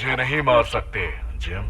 मुझे नहीं मार सकते जिम।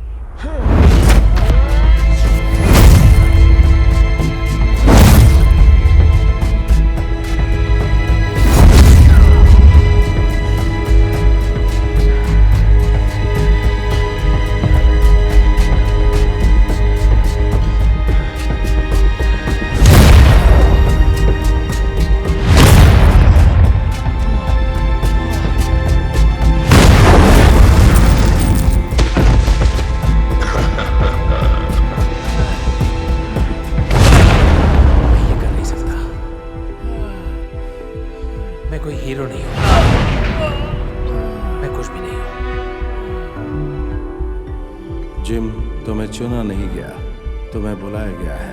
हीरो नहीं हूं, मैं कुछ भी नहीं हूं। जिम, तुम्हें चुना नहीं गया, तुम्हें बुलाया गया है।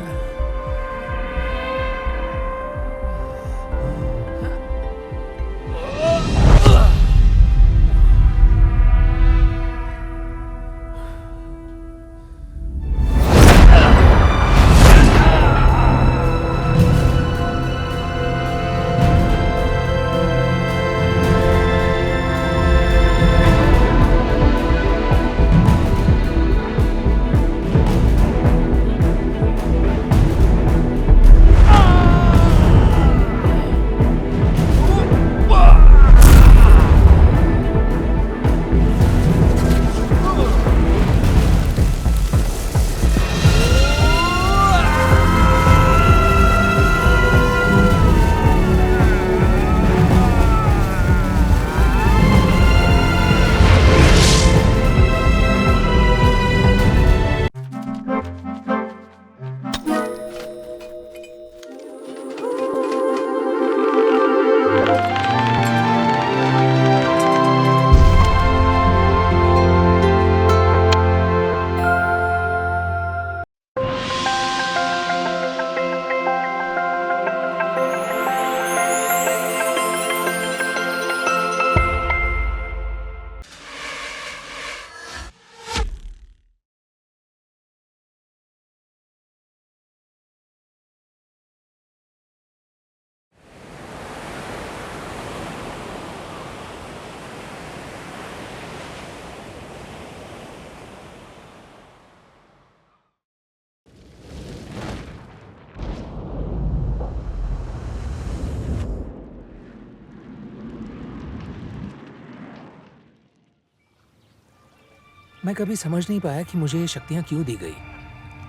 मैं कभी समझ नहीं पाया कि मुझे ये शक्तियाँ क्यों दी गई।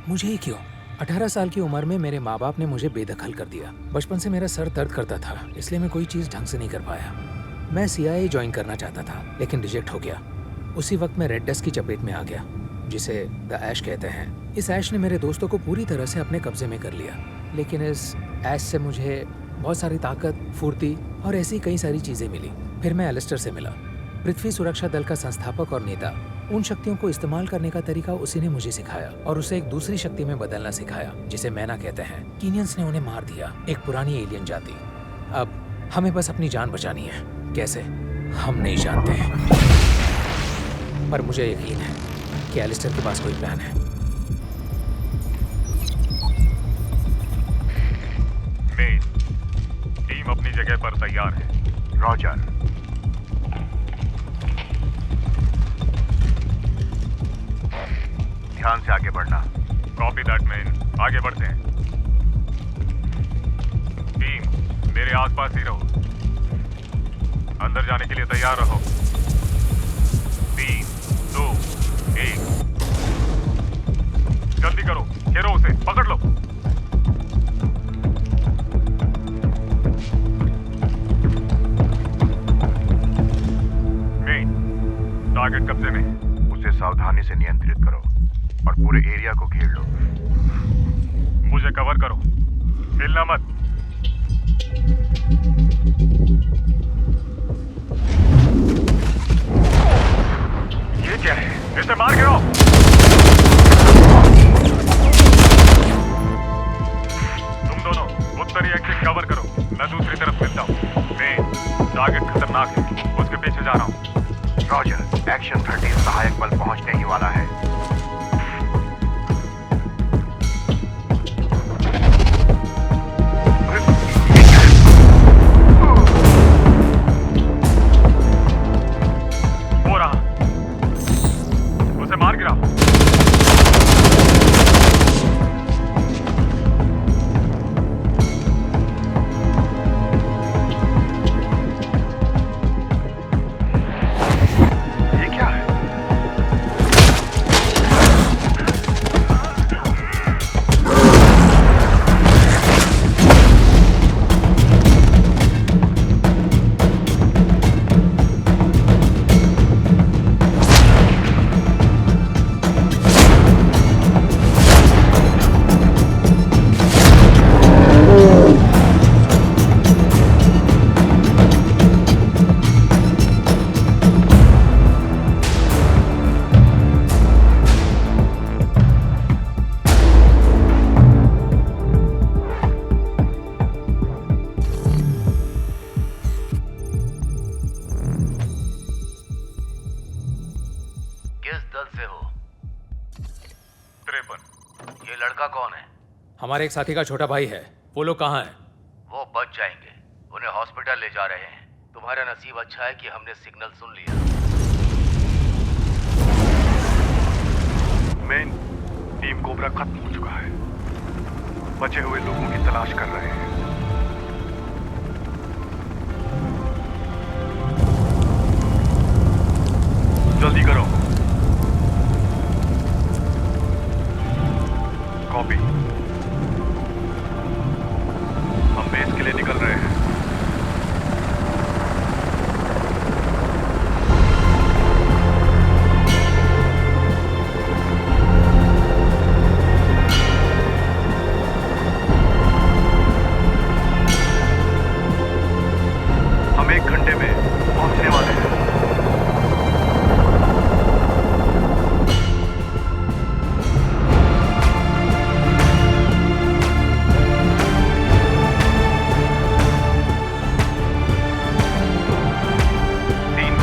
मुझे ही क्यों? 18 साल की उम्र में मेरे माँ बाप ने मुझे बेदखल कर दिया। बचपन से मेरा सर दर्द करता था, इसलिए मैं कोई चीज़ ढंग से नहीं कर पाया। मैं CIA ज्वाइन करना चाहता था, लेकिन रिजेक्ट हो गया। उसी वक्त मैं रेड डस्ट की चपेट में आ गया, जिसे द ऐश कहते हैं। इस ऐश ने मेरे दोस्तों को पूरी तरह से अपने कब्जे में कर लिया, लेकिन इस ऐश से मुझे बहुत सारी ताकत, फुर्ती और ऐसी कई सारी चीज़ें मिली। फिर मैं एलिस्टर से मिला, पृथ्वी सुरक्षा दल का संस्थापक और नेता। उन शक्तियों को इस्तेमाल करने का तरीका उसी ने मुझे सिखाया और उसे एक दूसरी शक्ति में बदलना सिखाया, जिसे मैना कहते हैं। कीनियंस ने उन्हें मार दिया, एक पुरानी एलियन जाति। अब हमें बस अपनी जान बचानी है। कैसे, हम नहीं जानते, पर मुझे यकीन है कि एलिस्टर के पास कोई प्लान है। मेन, टीम अपनी जगह पर तैयार है। रॉजर। ध्यान से आगे बढ़ना। Copy that man. आगे बढ़ते हैं। टीम, मेरे आसपास ही रहो। अंदर जाने के लिए तैयार रहो। 3, 2, 1। जल्दी करो, घेरो उसे, पकड़ लो। मेन, टारगेट कब्जे में। उसे सावधानी से नियंत्रित करो और पूरे एरिया को घेर लो। मुझे कवर करो, हिलना मत। ये क्या है? इसे मार गिरो। तुम दोनों उत्तरी एग्जिट कवर करो, मैं दूसरी तरफ मिलता हूँ। मेन, टारगेट खतरनाक है, उसके पीछे जा रहा हूँ। रॉजर, एक्शन 13 सहायक बल पहुंचने ही वाला है। गिराओ। ये क्या है? किस दल से हो? 53। ये लड़का कौन है? हमारे एक साथी का छोटा भाई है। वो लोग कहाँ हैं? वो बच जाएंगे, उन्हें हॉस्पिटल ले जा रहे हैं। तुम्हारा नसीब अच्छा है कि हमने सिग्नल सुन लिया। मेन टीम कोबरा खत्म हो चुका है। बचे हुए लोगों की तलाश कर रहे हैं। जल्दी करो। कॉपी। हम बेस के लिए निकल रहे हैं। हम 1 घंटे में पहुंचने वाले हैं।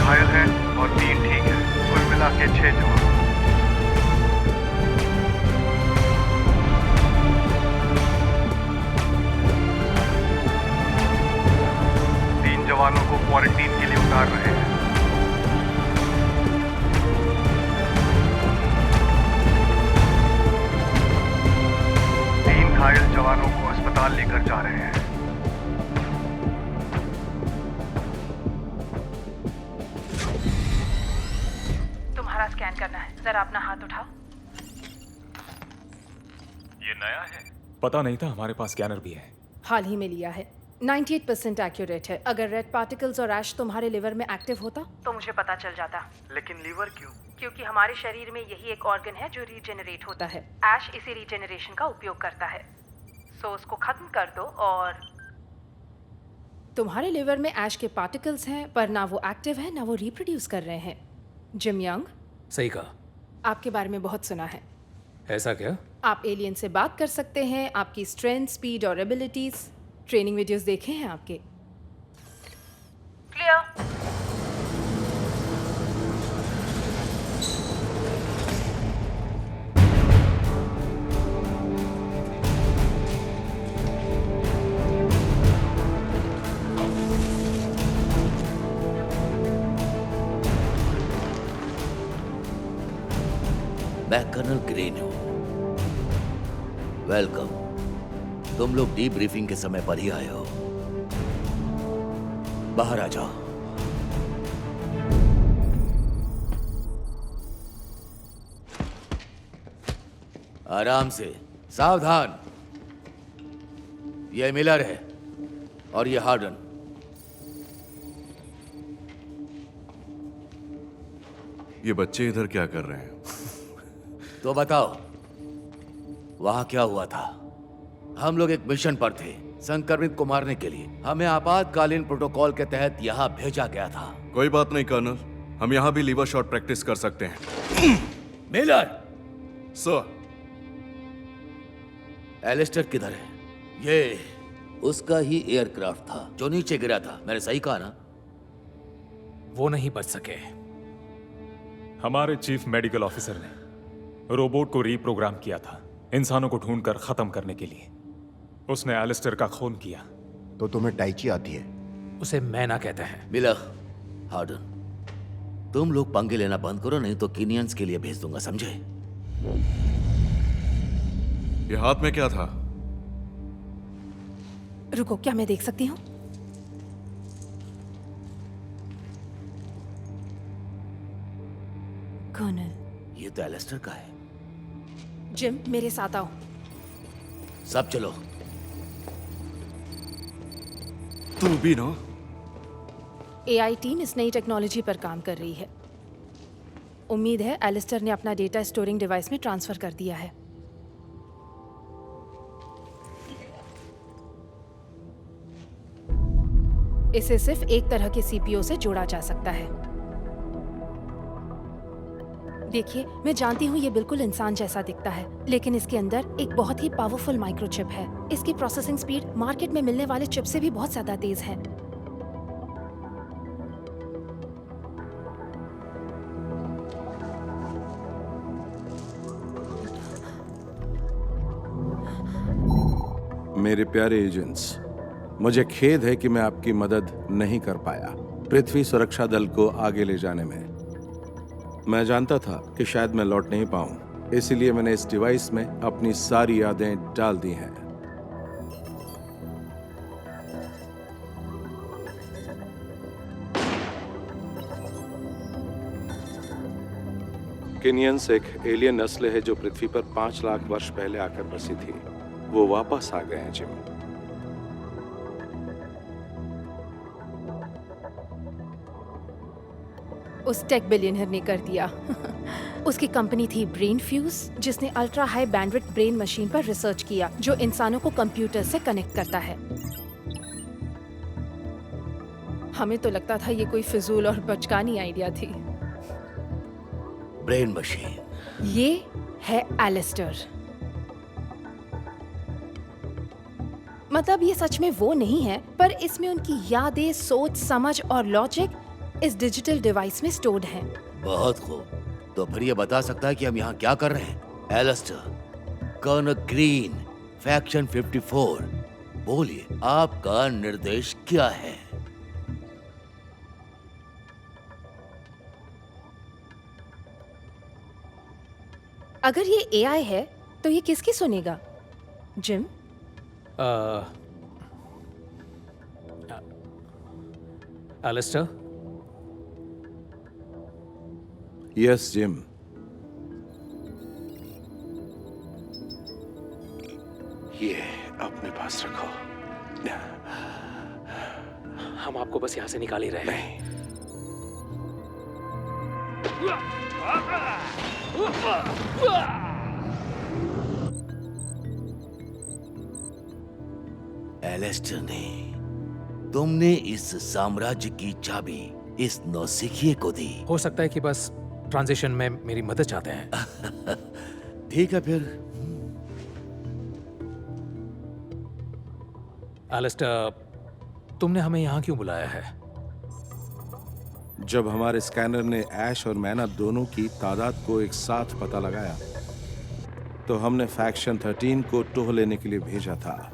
घायल हैं और 3 ठीक है। कुल मिला के 6 जवान। तीन जवानों को क्वारंटीन के लिए उतार रहे हैं। तीन घायल जवानों को अस्पताल लेकर जा रहे हैं। तुम्हारा स्कैन करना है, जरा अपना हाथ उठाओ। ये नया है? पता नहीं था हमारे पास स्कैनर भी है। हाल ही में लिया है। 98% एक्यूरेट है। अगर रेड पार्टिकल्स और ऐश तुम्हारे लिवर में एक्टिव होता तो मुझे पता चल जाता। लेकिन लीवर क्यों? क्योंकि हमारे शरीर में यही एक ऑर्गन है जो रीजेनरेट होता है। ऐश इसी रीजेनरेशन का उपयोग करता है। सो उसको खत्म कर दो और तुम्हारे लिवर में ऐश के पार्टिकल्स हैं, पर ना वो एक्टिव है ना वो रिप्रोड्यूस कर रहे हैं। जिम यंग, सही कहा। आपके बारे में बहुत सुना है। ऐसा क्या? आप एलियन से बात कर सकते हैं। आपकी स्ट्रेंथ, स्पीड और एबिलिटीज, ट्रेनिंग वीडियोस देखे हैं आपके। क्लियर। मैं कर्नल ग्रीन हूँ। वेलकम। तुम लोग डीब्रीफिंग के समय पर ही आए हो। बाहर आ जाओ। आराम से, सावधान। ये मिलर है और ये हार्डन। ये बच्चे इधर क्या कर रहे हैं? तो बताओ, वहां क्या हुआ था? हम लोग एक मिशन पर थे, संक्रमित को मारने के लिए। हमें आपातकालीन प्रोटोकॉल के तहत यहाँ भेजा गया था। कोई बात नहीं कर्नल, हम यहाँ भी लीवर शॉट प्रैक्टिस कर सकते हैं। Miller, sir. एलिस्टर किधर है? ये उसका ही एयरक्राफ्ट था जो नीचे गिरा था। मैंने सही कहा ना? वो नहीं बच सके। हमारे चीफ मेडिकल ऑफिसर ने रोबोट को रीप्रोग्राम किया था इंसानों को ढूंढकर खत्म करने के लिए। उसने एलिस्टर का खून किया। तो तुम्हें टाइची आती है? उसे मैं ना कहते हैं। मिलर, हार्डन, तुम लोग पंगे लेना बंद करो, नहीं तो कीनियंस के लिए भेज दूंगा, समझे? ये हाथ में क्या था? रुको, क्या मैं देख सकती हूँ? कर्नल। ये तो एलिस्टर का है। जिम, मेरे साथ आओ। सब चलो। तू भी ना? एआई टीम इस नई टेक्नोलॉजी पर काम कर रही है। उम्मीद है एलिस्टर ने अपना डेटा स्टोरिंग डिवाइस में ट्रांसफर कर दिया है। इसे सिर्फ एक तरह के सीपीयू से जोड़ा जा सकता है। देखिए, मैं जानती हूँ ये बिल्कुल इंसान जैसा दिखता है, लेकिन इसके अंदर एक बहुत ही पावरफुल माइक्रोचिप है। इसकी प्रोसेसिंग स्पीड मार्केट में मिलने वाले चिप से भी बहुत ज्यादा तेज है। मेरे प्यारे एजेंट्स, मुझे खेद है कि मैं आपकी मदद नहीं कर पाया पृथ्वी सुरक्षा दल को आगे ले जाने में। मैं जानता था कि शायद मैं लौट नहीं पाऊं, इसलिए मैंने इस डिवाइस में अपनी सारी यादें डाल दी हैं। कीनियंस एक एलियन नस्ल है जो पृथ्वी पर 5 लाख वर्ष पहले आकर बसी थी। वो वापस आ गए हैं जिम। उस टेक बिलियनर ने कर दिया। उसकी कंपनी थी ब्रेन फ्यूज, जिसने ultra high bandwidth brain machine पर रिसर्च किया जो इंसानों को कंप्यूटर से कनेक्ट करता है। हमें तो लगता था ये कोई फिजूल और बचकानी आइडिया थी। Brain machine. ये है एलिस्टर। मतलब ये सच में वो नहीं है, पर इसमें उनकी यादें, सोच, समझ और लॉजिक इस डिजिटल डिवाइस में स्टोर्ड हैं। बहुत खूब। तो फिर ये बता सकता है कि हम यहाँ क्या कर रहे हैं? एलिस्टर, कर्नल ग्रीन, फैक्शन 54, बोलिए आपका निर्देश क्या है? अगर ये एआई है तो ये किसकी सुनेगा? जिम? Alistair, yes Jim. ये अपने पास रखो। हम आपको बस यहाँ से निकाल ही रहे हैं। एलिस्टर ने, तुमने इस साम्राज्य की चाबी इस नौसिखिए को दी। हो सकता है कि बस ट्रांजिशन में मेरी मदद चाहते हैं। ठीक है फिर। एलिस्टर, तुमने हमें यहाँ क्यों बुलाया है? जब हमारे स्कैनर ने ऐश और मैना दोनों की तादाद को एक साथ पता लगाया, तो हमने फैक्शन 13 को टोह लेने के लिए भेजा था।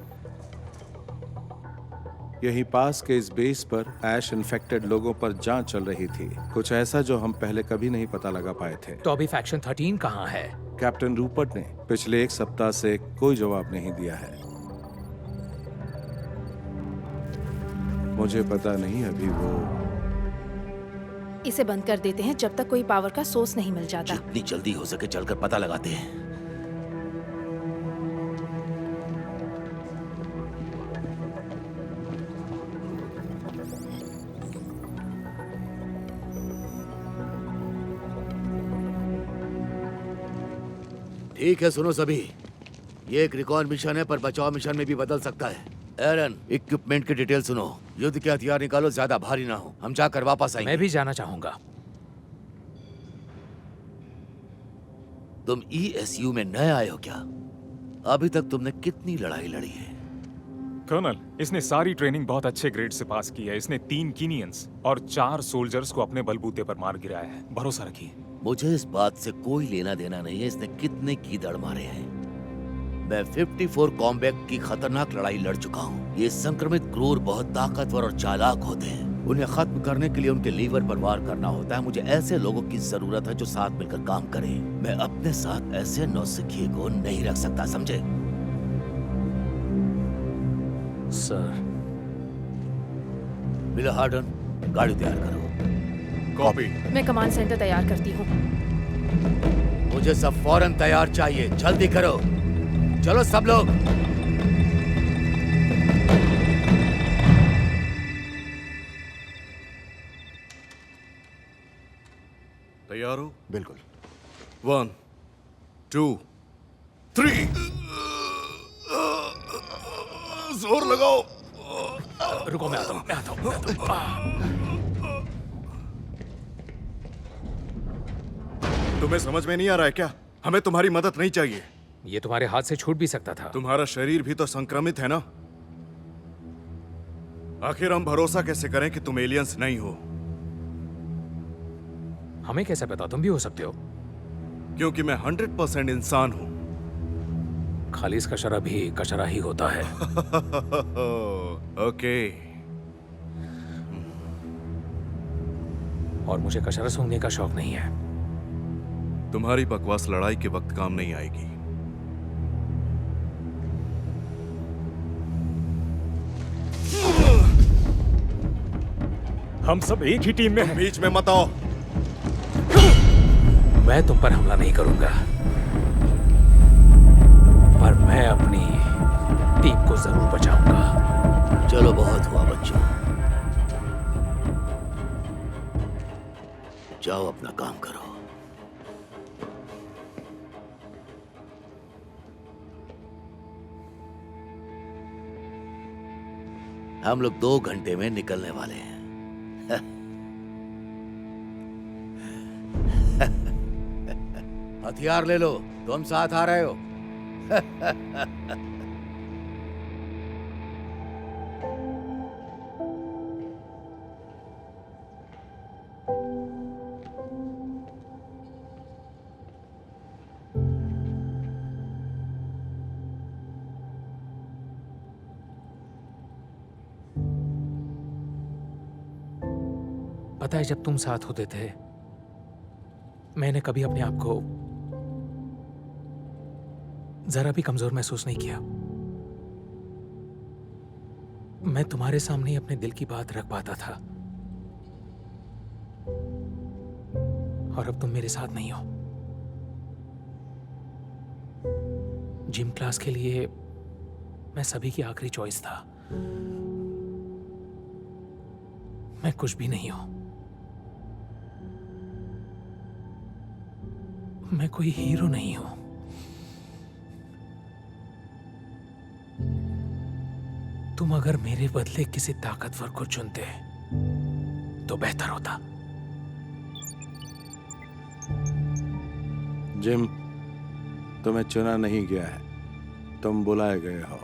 यहीं पास के इस बेस पर ऐश इन्फेक्टेड लोगों पर जांच चल रही थी, कुछ ऐसा जो हम पहले कभी नहीं पता लगा पाए थे। तो अभी फैक्शन 13 कहाँ है? कैप्टन रूपर्ट ने पिछले 1 सप्ताह से कोई जवाब नहीं दिया है। मुझे पता नहीं अभी वो। इसे बंद कर देते हैं जब तक कोई पावर का सोर्स नहीं मिल जाता। जितनी जल्दी हो सके चलकर पता लगाते हैं। ठीक है, सुनो सभी, ये एक रिकॉन मिशन है, पर बचाव मिशन में भी बदल सकता है। एरन, इक्विपमेंट की डिटेल सुनो। युद्ध के हथियार निकालो, ज्यादा भारी ना हो। हम जाकर वापस आएंगे। मैं भी जाना चाहूंगा। तुम ESU में नए आए हो क्या? अभी तक तुमने कितनी लड़ाई लड़ी है? कर्नल, इसने सारी ट्रेनिंग बहुत अच्छे ग्रेड से पास की है। इसने 3 कीनियंस और 4 सोल्जर्स को अपने बलबूते पर मार गिराया है। भरोसा रखिए। मुझे इस बात से कोई लेना देना नहीं है इसने कितने कीदड़ मारे हैं। मैं 54 कॉम्बैट की खतरनाक लड़ाई लड़ चुका हूँ। ये संक्रमित क्रूर बहुत ताकतवर और चालाक होते हैं। उन्हें खत्म करने के लिए उनके लीवर पर वार करना होता है। मुझे ऐसे लोगों की जरूरत है जो साथ मिलकर काम करें। मैं अपने साथ ऐसे नौसिखिए को नहीं रख सकता, समझे? सर। मिलर हार्डन, गाड़ी तैयार करो। कॉपी। मैं कमांड सेंटर तैयार करती हूँ। मुझे सब फौरन तैयार चाहिए, जल्दी करो। चलो सब लोग। तैयार हो? बिल्कुल। 1 2 3 जोर लगाओ। रुको, मैं आता हूँ, मैं आता हूँ, मैं आता हूँ। तुम्हें समझ में नहीं आ रहा है क्या? हमें तुम्हारी मदद नहीं चाहिए। ये तुम्हारे हाथ से छूट भी सकता था। तुम्हारा शरीर भी तो संक्रमित है ना। आखिर हम भरोसा कैसे करें कि तुम एलियंस नहीं हो? हमें कैसे पता? तुम भी हो सकते हो। क्योंकि मैं 100% इंसान हूं। खालिस कचरा भी कचरा ही होता है। ओके। और मुझे कचरा सूंघने का शौक नहीं है। तुम्हारी बकवास लड़ाई के वक्त काम नहीं आएगी। हम सब एक ही टीम में हैं। बीच में मत आओ। मैं तुम पर हमला नहीं करूंगा, पर मैं अपनी टीम को जरूर बचाऊंगा। चलो, बहुत हुआ बच्चों, जाओ अपना काम करो। हम लोग 2 घंटे में निकलने वाले हैं। हथियार ले लो, तुम साथ आ रहे हो। पता है, जब तुम साथ होते थे मैंने कभी अपने आप को जरा भी कमजोर महसूस नहीं किया। मैं तुम्हारे सामने ही अपने दिल की बात रख पाता था, और अब तुम मेरे साथ नहीं हो। जिम क्लास के लिए मैं सभी की आखिरी चॉइस था। मैं कुछ भी नहीं हूं। मैं कोई हीरो नहीं हूं। तुम अगर मेरे बदले किसी ताकतवर को चुनते तो बेहतर होता। जिम, तुम्हें चुना नहीं गया है, तुम बुलाए गए हो।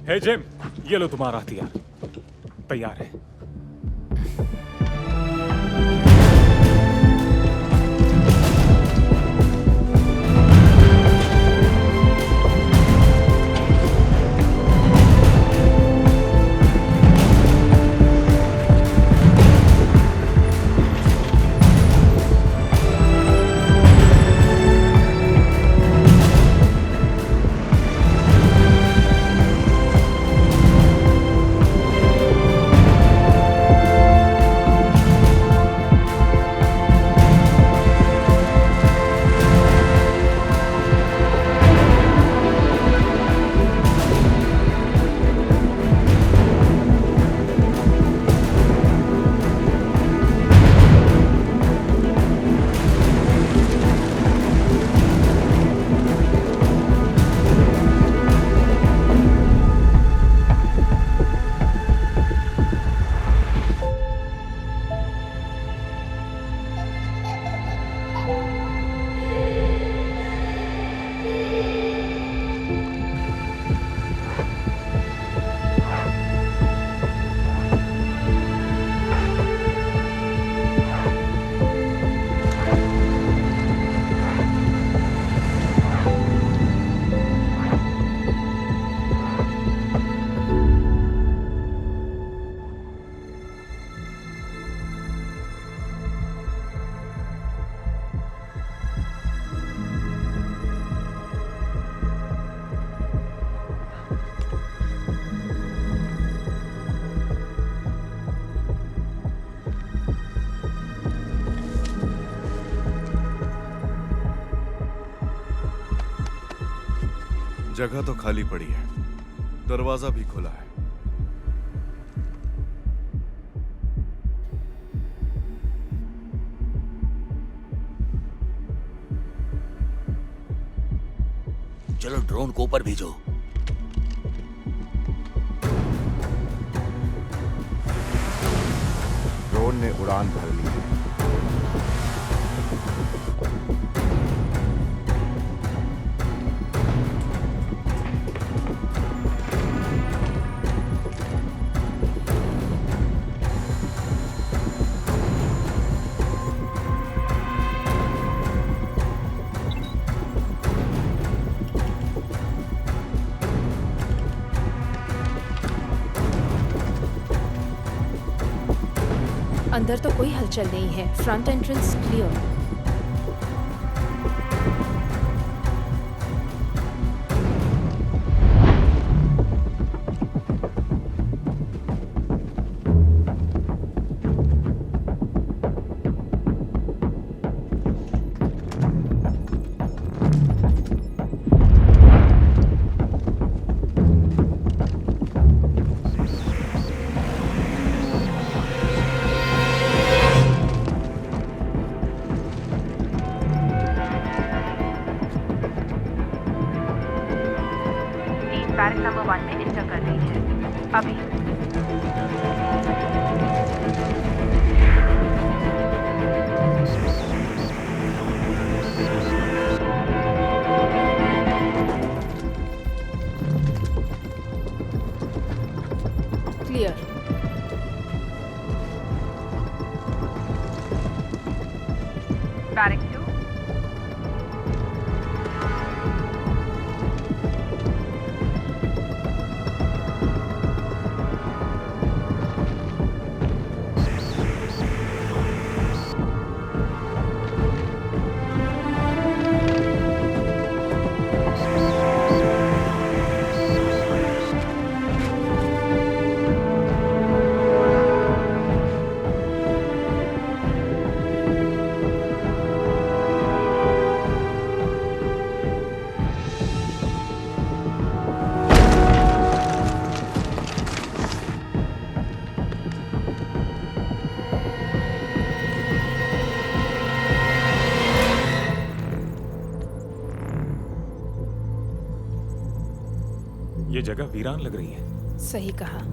हे जिम, ये लो तुम्हारा हथियार। तैयार है? जगह तो खाली पड़ी है, दरवाजा भी खुला है। चलो ड्रोन को ऊपर भेजो। ड्रोन ने उड़ान भर ली है। अंदर तो कोई हलचल नहीं है। Front entrance clear. Barrack number 1 में इंटर कर रही है अभी। क्लियर। बैरक 2 ये जगह वीरान लग रही है। सही कहा।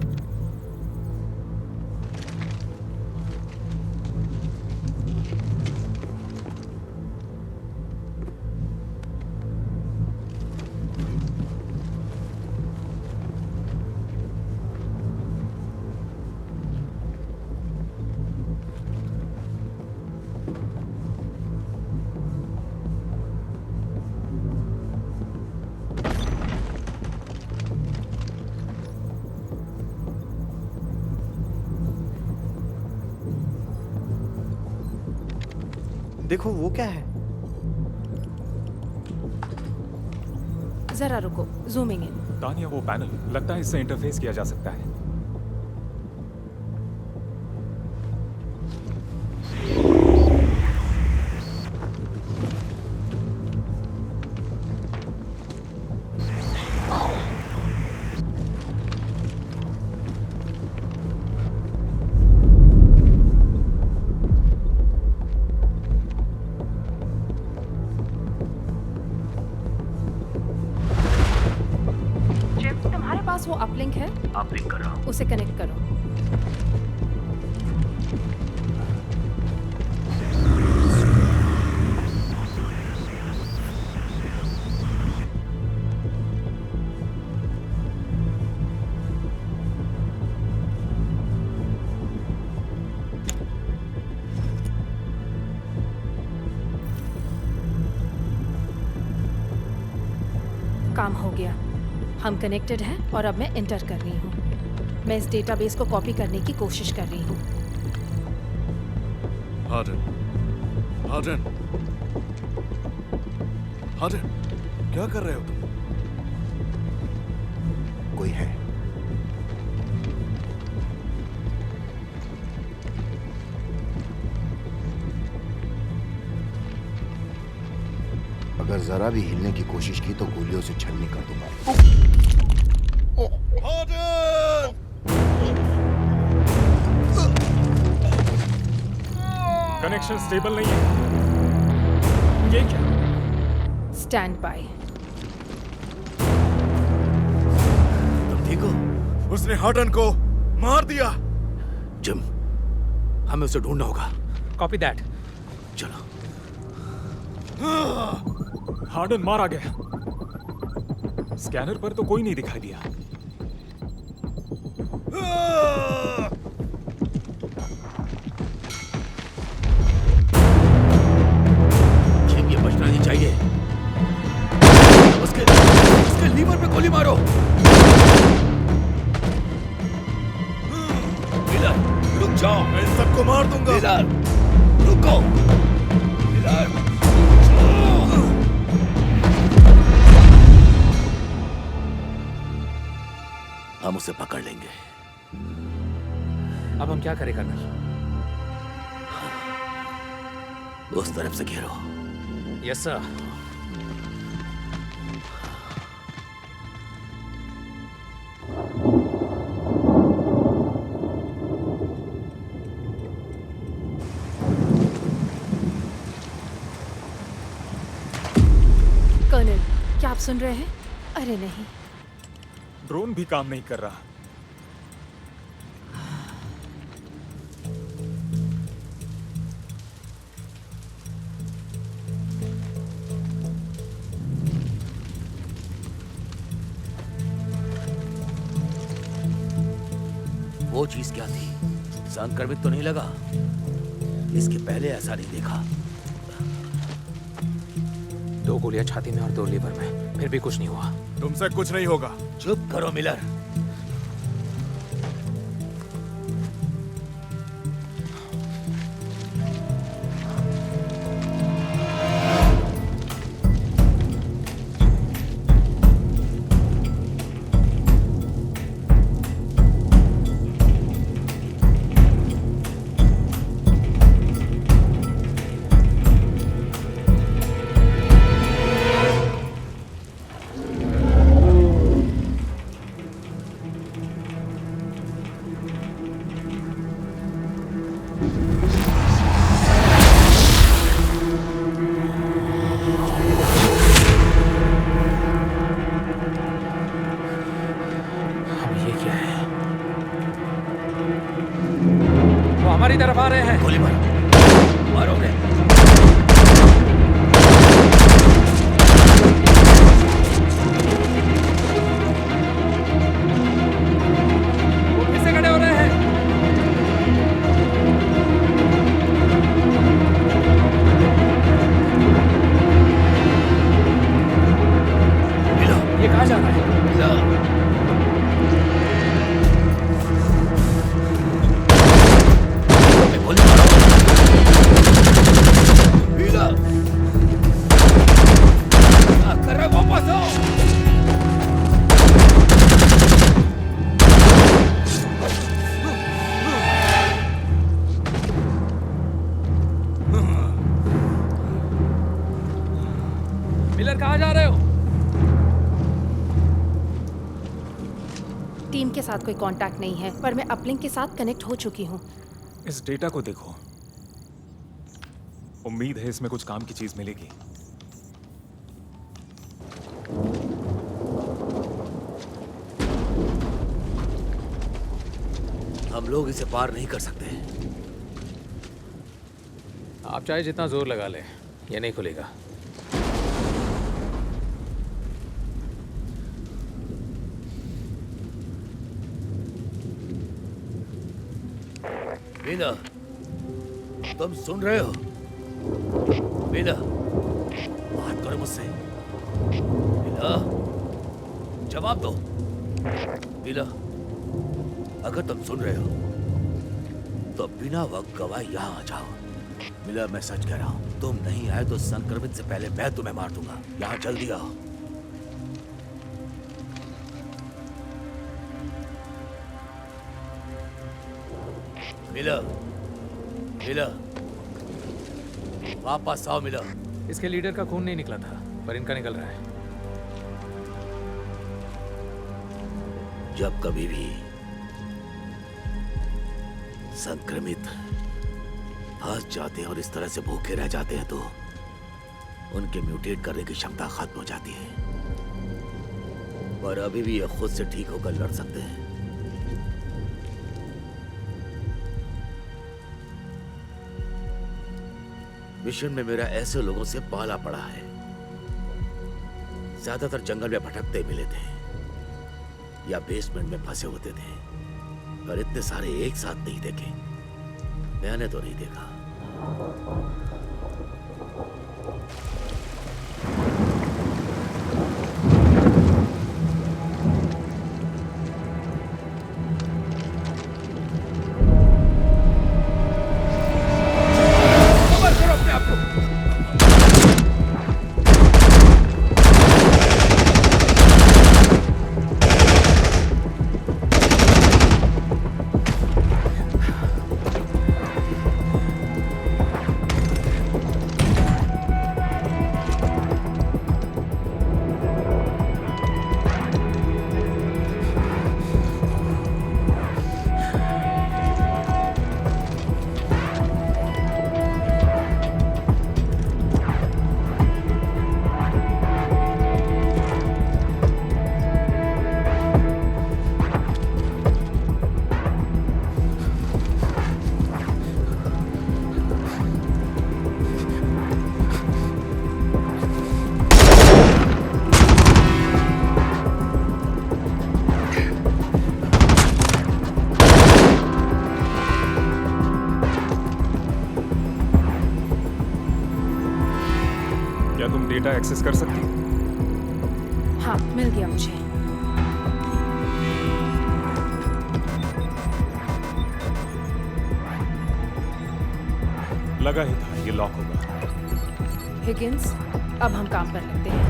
देखो वो क्या है। जरा रुको, जूमिंग इन। तानिया, वो पैनल लगता है इससे इंटरफेस किया जा सकता है। पास वो अपलिंक है, अपलिंक कर रहा हूं। उसे कनेक्ट करो। काम हो गया, हम कनेक्टेड हैं और अब मैं एंटर कर रही हूँ। मैं इस डेटाबेस को कॉपी करने की कोशिश कर रही हूँ। हार्डन, हार्डन, हार्डन, क्या कर रहे हो तुम? कोई है? अगर जरा भी हिलने की कोशिश की तो गोलियों से छलनी कर दूंगा। कनेक्शन स्टेबल नहीं है। ये क्या? Stand by. तुम ठीक हो? उसने हार्डन को मार दिया। जिम, हमें उसे ढूंढना होगा। Copy that. चलो। हार्डन मारा गया। स्कैनर पर तो कोई नहीं दिखाई दिया। जिम, ये बचना नहीं चाहिए। उसके लीवर पे गोली मारो। मिलर, रुक जाओ। मैं इन सबको मार दूंगा। मिलर, रुको। मिलर, हम उसे पकड़ लेंगे। अब हम क्या करें कर्नल? उस तरफ से घेरो। Yes sir. कर्नल, क्या आप सुन रहे हैं? अरे नहीं। ड्रोन भी काम नहीं कर रहा। वो चीज क्या थी? संक्रमित तो नहीं लगा? इसके पहले ऐसा नहीं देखा। 2 गोलियां छाती में और 2 लीवर में, फिर भी कुछ नहीं हुआ। तुमसे कुछ नहीं होगा। चुप करो मिलर। हमारी तरफ आ रहे हैं। गोली मारो, मारो उन्हें। वो फिर से खड़े हो रहे हैं। मिलो। ये कहाँ जा रहा है? मिलो। गोली मारो। मिलो। क्या कर रहे हो? वापस आओ। मिलर कहाँ जा रहे हो? टीम के साथ कोई कांटेक्ट नहीं है, पर मैं अपलिंक के साथ कनेक्ट हो चुकी हूँ। इस डेटा को देखो। उम्मीद है इसमें कुछ काम की चीज मिलेगी। हम लोग इसे पार नहीं कर सकते। आप चाहे जितना जोर लगा ले, ये नहीं खुलेगा। मीना, तुम सुन रहे हो? मीना, बात करो मुझसे। मीना, जवाब दो। मीना, अगर तुम सुन रहे हो तो बिना वक्त गवाए यहाँ आ जाओ। मीना, मैं सच कह रहा हूँ, तुम नहीं आए तो संक्रमित से पहले मैं तुम्हें मार दूंगा। यहाँ जल्दी आओ। मिला, मिला, वापस आओ मिला। इसके लीडर का खून नहीं निकला था। पर इनका निकल रहा है। जब कभी भी संक्रमित फंस जाते हैं और इस तरह से भूखे रह जाते हैं तो उनके म्यूटेट करने की क्षमता खत्म हो जाती है, पर अभी भी ये खुद से ठीक होकर लड़ सकते हैं। मिशन में मेरा ऐसे लोगों से पाला पड़ा है, ज्यादातर जंगल में भटकते मिले थे या बेसमेंट में फंसे होते थे, पर इतने सारे एक साथ नहीं देखे, मैंने तो नहीं देखा। क्या तुम डेटा एक्सेस कर सकती हो? हाँ, मिल गया मुझे। लगा ही था ये लॉक होगा। हिगिंस, अब हम काम पर लगते हैं।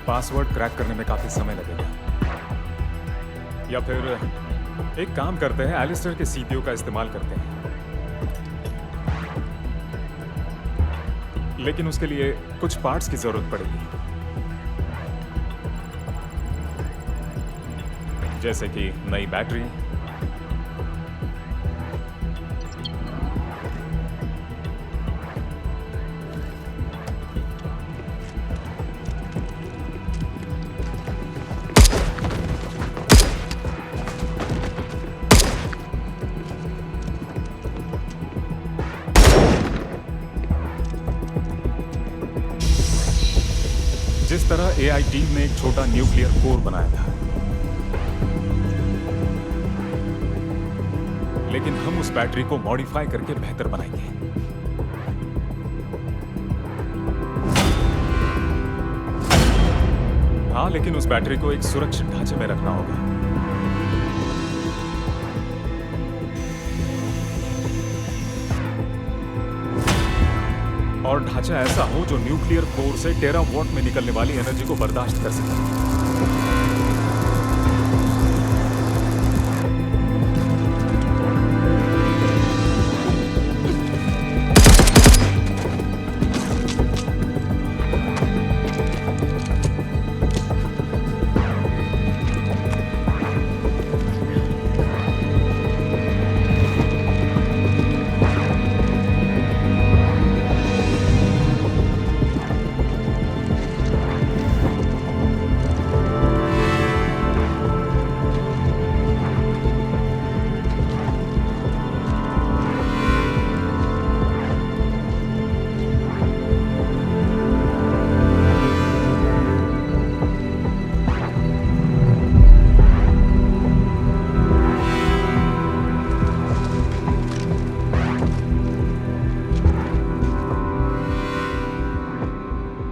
पासवर्ड क्रैक करने में काफी समय लगेगा, या फिर एक काम करते हैं, एलिस्टर के सीपीयू का इस्तेमाल करते हैं, लेकिन उसके लिए कुछ पार्ट्स की जरूरत पड़ेगी, जैसे कि नई बैटरी, जिस तरह एआई टीम ने एक छोटा न्यूक्लियर कोर बनाया था, लेकिन हम उस बैटरी को मॉडिफाई करके बेहतर बनाएंगे। हाँ, लेकिन उस बैटरी को एक सुरक्षित ढांचे में रखना होगा। और ढांचा ऐसा हो जो न्यूक्लियर कोर से टेरावॉट में निकलने वाली एनर्जी को बर्दाश्त कर सके।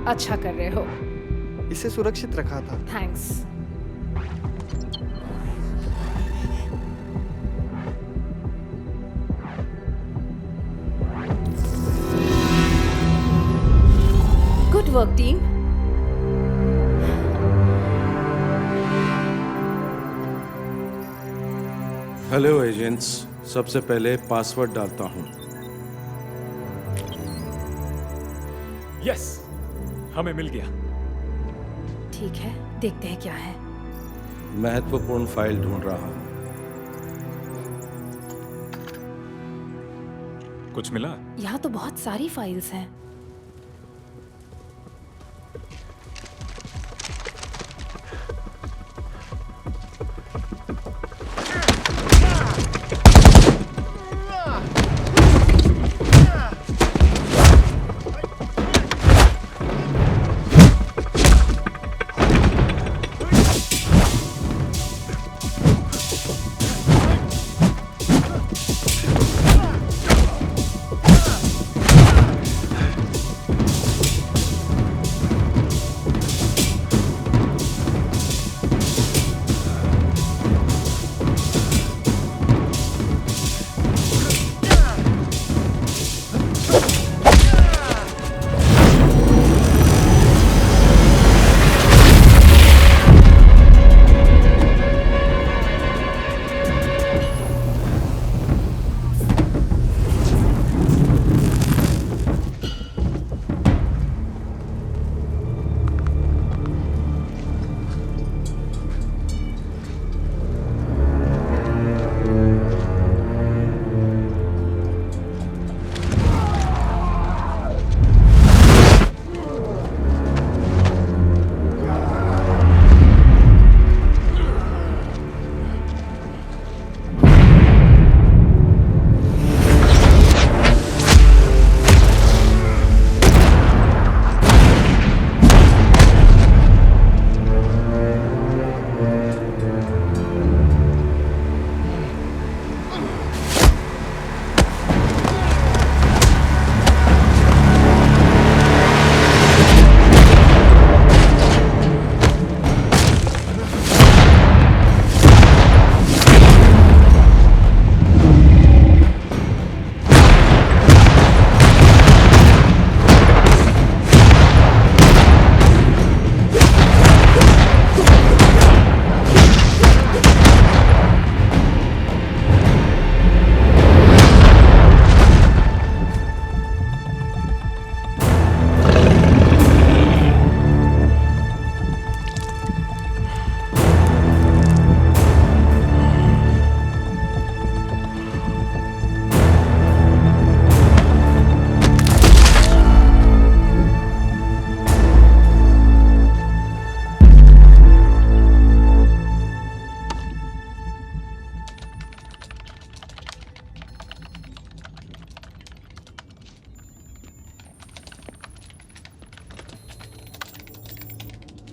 अच्छा कर रहे हो। इसे सुरक्षित रखा था। Thanks. Good work team. Hello agents, सबसे पहले पासवर्ड डालता हूं। यस, हमें मिल गया। ठीक है, देखते हैं क्या है। महत्वपूर्ण फाइल ढूंढ रहा हूं। कुछ मिला? यहाँ तो बहुत सारी फाइल्स हैं।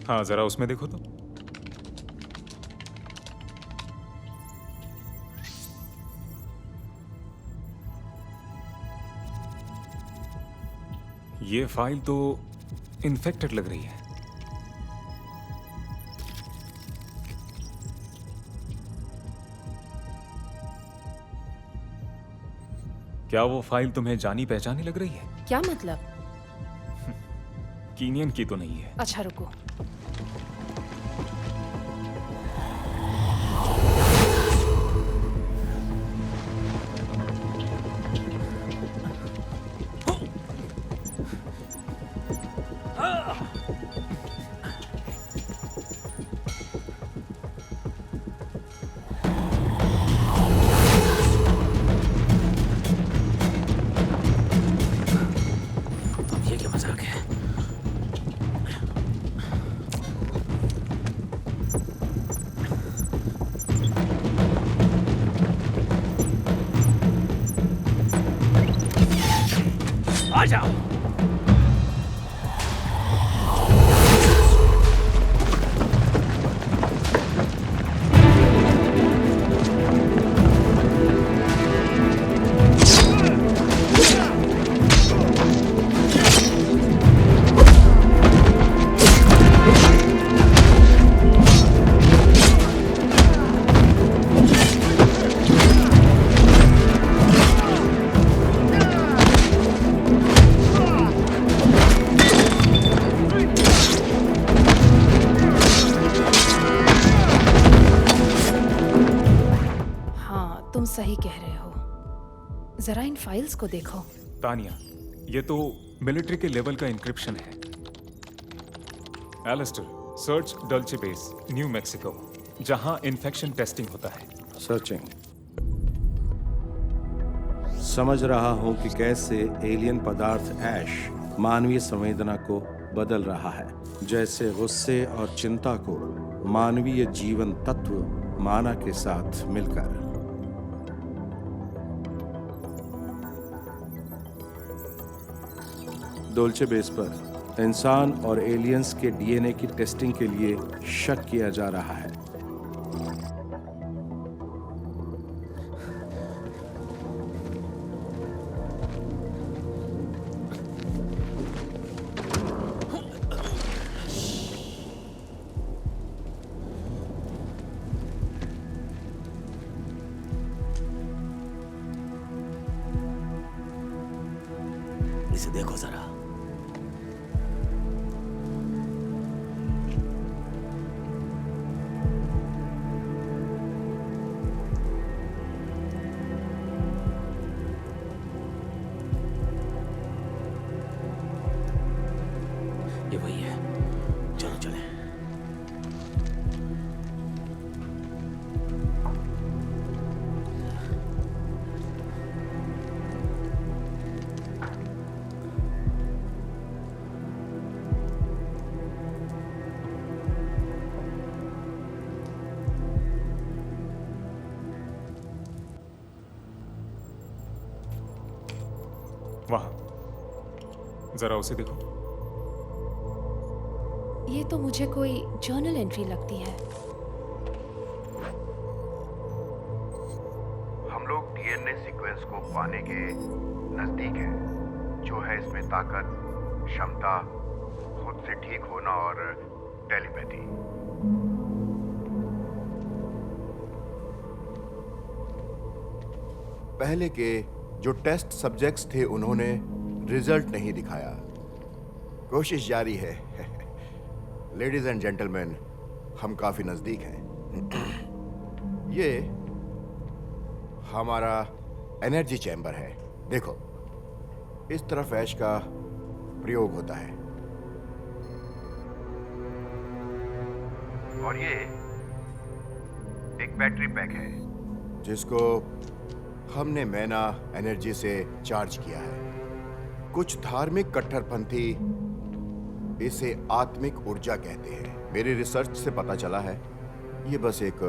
हाँ, जरा उसमें देखो तो। ये फाइल तो इन्फेक्टेड लग रही है। क्या वो फाइल तुम्हें जानी पहचानी लग रही है? क्या मतलब? कीनियन की तो नहीं है। अच्छा रुको। ये क्या मजाक है? आ जाओ। कह रहे हो? जरा इन फाइल्स को देखो। तानिया, ये तो मिलिट्री के लेवल का इंक्रिप्शन है। Alistair, search Dulce base, New Mexico, जहां इन्फेक्शन टेस्टिंग होता है। सर्चिंग। समझ रहा हूं कि कैसे एलियन पदार्थ ऐश मानवीय संवेदना को बदल रहा है, जैसे गुस्से और चिंता को मानवीय जीवन तत्व माना के साथ मिलकर। डोल्चे बेस पर इंसान और एलियंस के डीएनए की टेस्टिंग के लिए शक किया जा रहा है। इसे देखो जरा। ये वही है। चलो चले। वहां जरा उसे देखो। ये तो मुझे कोई जर्नल एंट्री लगती है। हम लोग डीएनए सीक्वेंस को पाने के नजदीक हैं, जो है इसमें ताकत, क्षमता, खुद से ठीक होना और टेलीपैथी। पहले के जो टेस्ट सब्जेक्ट्स थे उन्होंने रिजल्ट नहीं दिखाया। कोशिश जारी है। लेडीज एंड जेंटलमैन, हम काफी नजदीक हैं। ये हमारा एनर्जी चैम्बर है। देखो, इस तरफ ऐश का प्रयोग होता है और ये एक बैटरी पैक है जिसको हमने मैना एनर्जी से चार्ज किया है। कुछ धार्मिक कट्टरपंथी इसे आत्मिक ऊर्जा कहते हैं। मेरी रिसर्च से पता चला है ये बस एक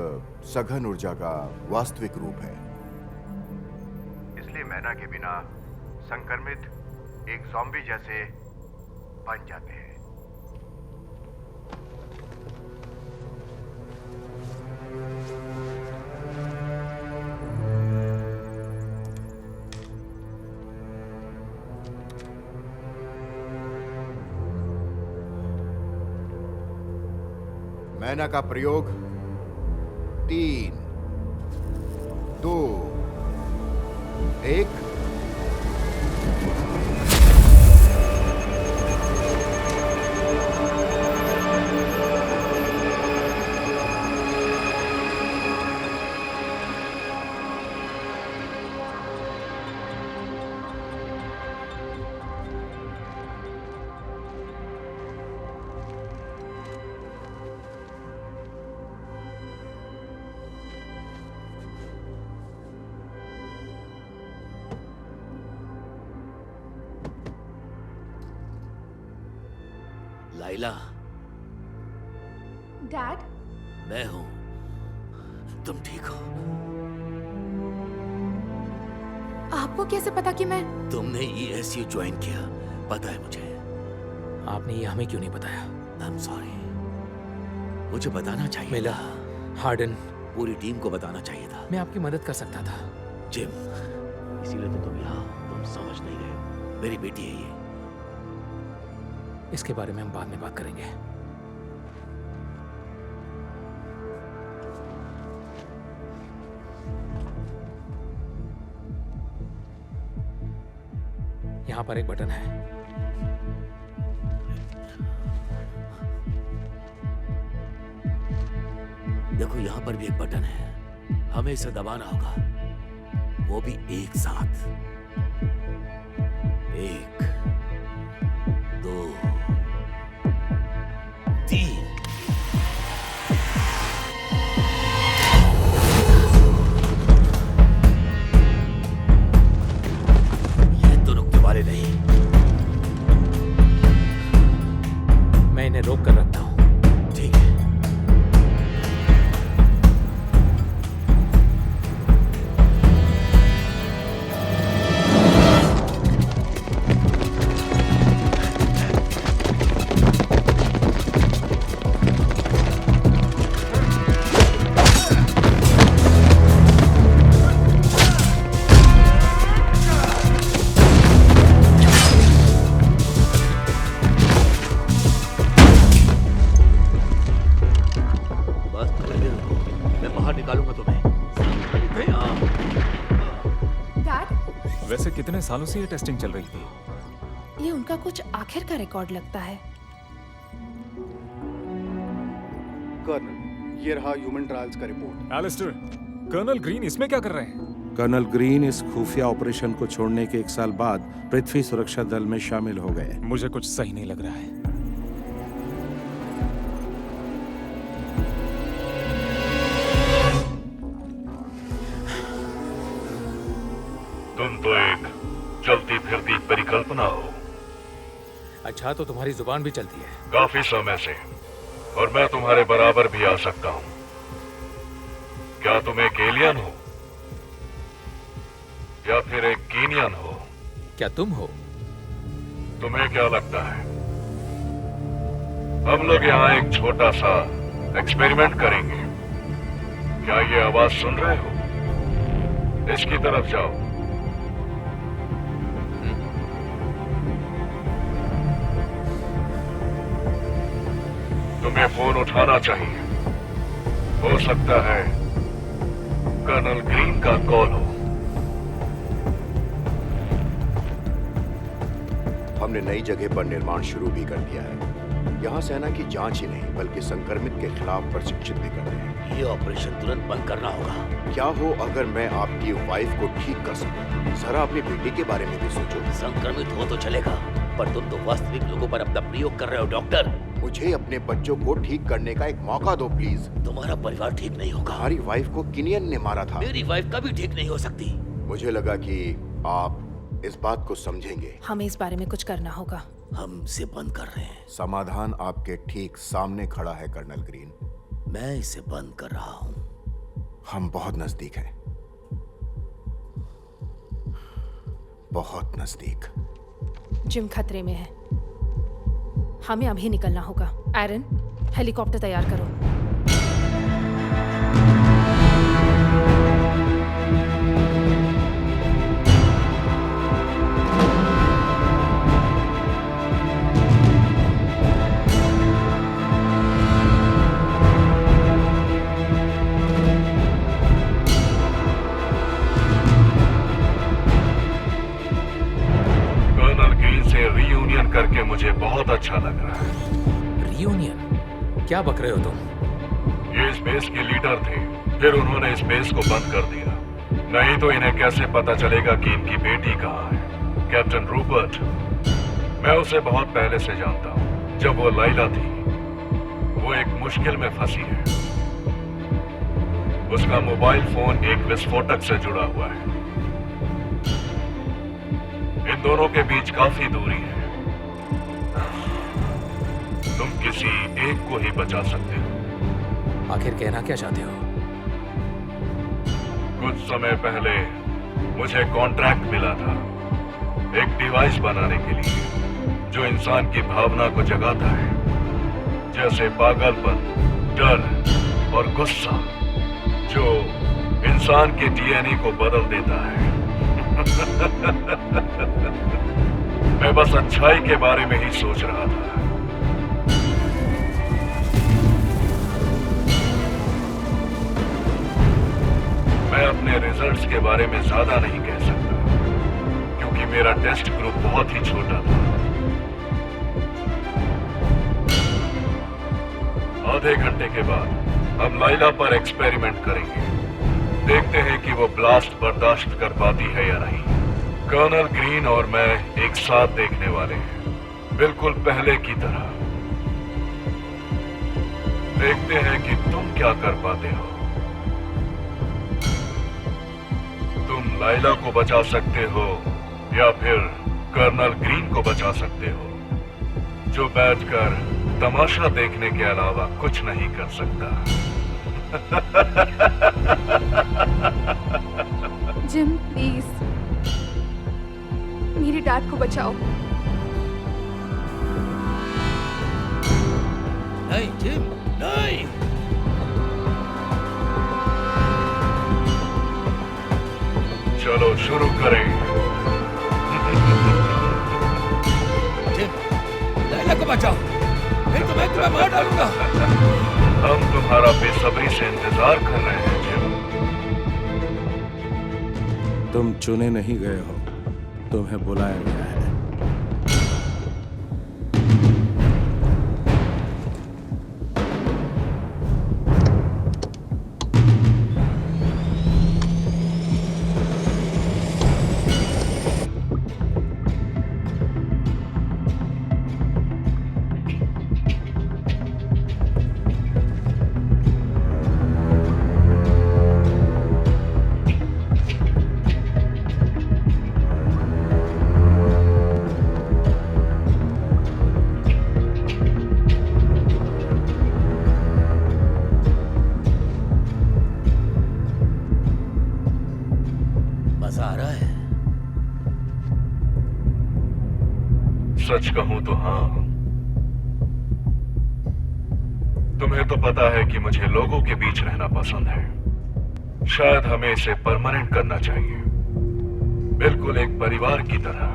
सघन ऊर्जा का वास्तविक रूप है। इसलिए मैना के बिना संक्रमित एक ज़ॉम्बी जैसे बन जाते हैं। मैना का प्रयोग 3, 2, 1। लाइला, डैड, मैं हूं। तुम ठीक हो? आपको कैसे पता कि मैं? तुमने ESU ज्वाइन किया, पता है मुझे। आपने ये हमें क्यों नहीं बताया? I'm sorry। मुझे बताना चाहिए मिला, था। हार्डन, पूरी टीम को बताना चाहिए था। मैं आपकी मदद कर सकता था। जिम, इसीलिए तो तुम यहाँ, तुम समझ नहीं गए। मेरी बेटी है ये। इसके बारे में हम बाद में बात करेंगे। यहाँ पर एक बटन है। देखो, यहाँ पर भी एक बटन है। हमें इसे दबाना होगा। वो भी एक साथ। 1 2 3। ये तो रुकने वाले नहीं। मैं इन्हें रोक कर रखता हूँ। ठीक है। बस थोड़ी देर रुको, मैं बाहर निकालूंगा तुम्हें। डैड, वैसे कितने सालों से ये टेस्टिंग चल रही थी? ये उनका कुछ आखिर का रिकॉर्ड लगता है। कर्नल, ये रहा ह्यूमन ट्रायल्स का रिपोर्ट। एलिस्टर, कर्नल ग्रीन इसमें क्या कर रहे हैं? कर्नल ग्रीन इस खुफिया ऑपरेशन को छोड़ने के 1 साल बाद पृथ्वी सुरक्षा दल में शामिल हो गए। मुझे कुछ सही नहीं लग रहा है। तुम तो एक चलती फिरती परिकल्पना हो, अच्छा, तो तुम्हारी जुबान भी चलती है। काफी समय से, और मैं तुम्हारे बराबर भी आ सकता हूं। क्या तुम एक एलियन हो या फिर एक कीनियन हो? क्या तुम हो? तुम्हें क्या लगता है? हम लोग यहाँ एक छोटा सा एक्सपेरिमेंट करेंगे। क्या ये आवाज सुन रहे हो? इसकी तरफ जाओ। तुम्हें फोन उठाना चाहिए। हो सकता है कर्नल ग्रीन का कॉल हो। हमने नई जगह पर निर्माण शुरू भी कर दिया है। यहाँ सेना की जांच ही नहीं बल्कि संक्रमित के खिलाफ प्रशिक्षित भी कर रहे हैं। ये ऑपरेशन तुरंत बंद करना होगा। क्या हो अगर मैं आपकी वाइफ को ठीक कर सकूं? जरा अपनी बेटी के बारे में भी सोचो। संक्रमित हो तो चलेगा, पर तुम तो वास्तविक लोगों पर अपना प्रयोग कर रहे हो डॉक्टर। मुझे अपने बच्चों को ठीक करने का एक मौका दो प्लीज। तुम्हारा परिवार ठीक नहीं होगा। हमारी वाइफ को किनियन ने मारा था। मेरी वाइफ कभी ठीक नहीं हो सकती। मुझे लगा कि आप इस बात को समझेंगे। हमें इस बारे में कुछ करना होगा। हम इसे बंद कर रहे हैं। समाधान आपके ठीक सामने खड़ा है कर्नल ग्रीन। मैं इसे बंद कर रहा हूँ। हम बहुत नजदीक हैं, बहुत नजदीक। जिम खतरे में है। हमें अभी निकलना होगा। एरन, हेलीकॉप्टर तैयार करो। कर्नल ग्रीन से रियूनियन करके मुझे बहुत अच्छा लग रहा है। रियूनियन? क्या बक रहे हो तुम? ये इस बेस के लीडर थे, फिर उन्होंने इस बेस को बंद कर दिया। नहीं तो इन्हें कैसे पता चलेगा कि इनकी बेटी कहाँ है? कैप्टन रूपर्ट, मैं उसे बहुत पहले से जानता हूँ। जब वो लाइला थी, वो एक मुश्किल में फंसी है। उसका मोबाइल फोन एक विस्फोटक से जुड़ा हुआ है। इन दोनों के बीच काफी दूरी है। तुम किसी एक को ही बचा सकते हो। आखिर कहना क्या चाहते हो? कुछ समय पहले मुझे कॉन्ट्रैक्ट मिला था एक डिवाइस बनाने के लिए जो इंसान की भावना को जगाता है, जैसे पागलपन, डर और गुस्सा, जो इंसान के डीएनए को बदल देता है। मैं बस अच्छाई के बारे में ही सोच रहा था। मैं अपने रिजल्ट्स के बारे में ज्यादा नहीं कह सकता क्योंकि मेरा टेस्ट ग्रुप बहुत ही छोटा था। आधे घंटे के बाद हम लाइला पर एक्सपेरिमेंट करेंगे। देखते हैं कि वो ब्लास्ट बर्दाश्त कर पाती है या नहीं। कर्नल ग्रीन और मैं एक साथ देखने वाले हैं, बिल्कुल पहले की तरह। देखते हैं कि तुम क्या कर पाते हो। तुम लाइला को बचा सकते हो या फिर कर्नल ग्रीन को बचा सकते हो, जो बैठकर तमाशा देखने के अलावा कुछ नहीं कर सकता। जिम प्लीज मेरे डैड को बचाओ। नहीं जिम, नहीं। चलो शुरू करें। जिम, लाइला को बचाओ, नहीं तो मैं तुम्हें मार डालूंगा। हम तुम्हारा बेसब्री से इंतजार कर रहे हैं जिम। तुम चुने नहीं गए हो, तुम्हें बुलाया गया है। मजा आ रहा है? सच कहूं तो हाँ। तुम्हें तो पता है कि मुझे लोगों के बीच रहना पसंद है। शायद हमें इसे परमानेंट करना चाहिए, बिल्कुल एक परिवार की तरह।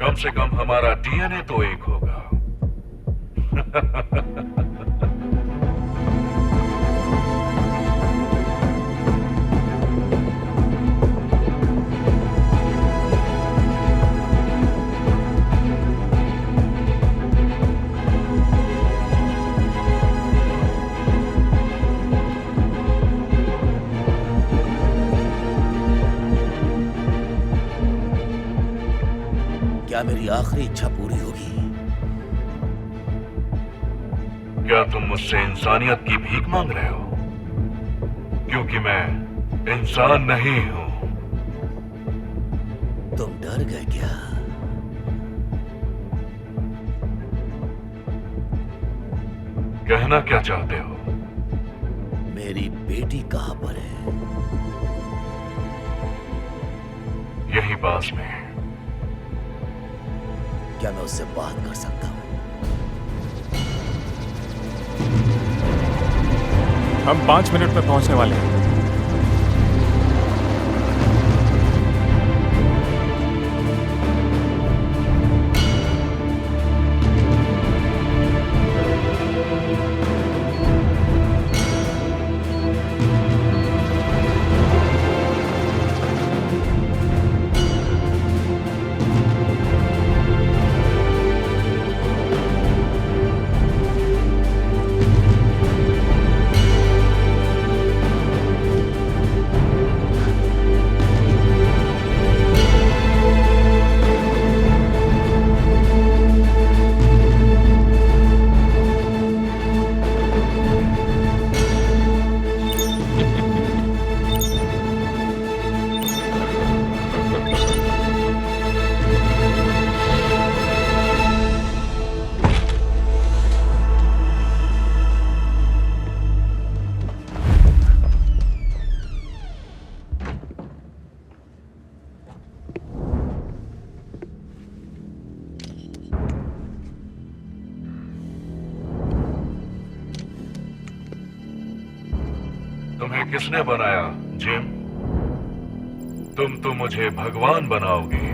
कम से कम हमारा डीएनए तो एक होगा। क्या मेरी आखिरी इच्छा पूरी होगी? क्या तुम मुझसे इंसानियत की भीख मांग रहे हो? क्योंकि मैं इंसान नहीं हूं। तुम डर गए क्या? कहना क्या चाहते हो? मेरी बेटी कहां पर है? यही पास में। क्या मैं उससे बात कर सकता हूं? हम 5 मिनट में पहुंचने वाले हैं। तुम्हें किसने बनाया जिम? तुम तो मुझे भगवान बनाओगे।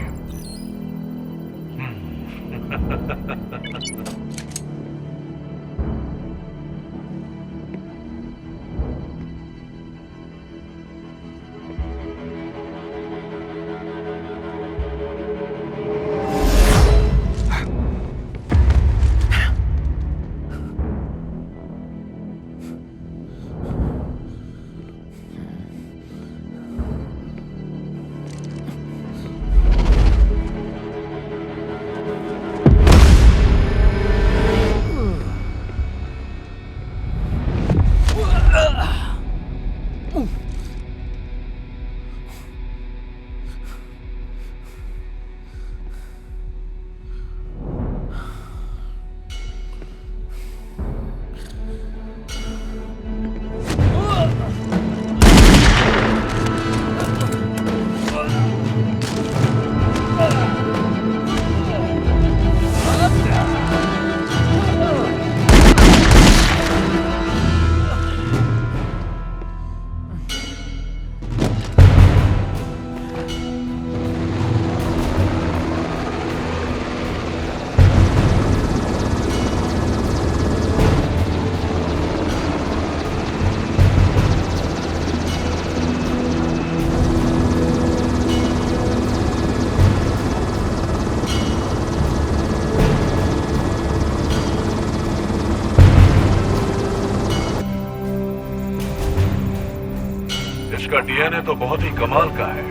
इसका डीएनए तो बहुत ही कमाल का है।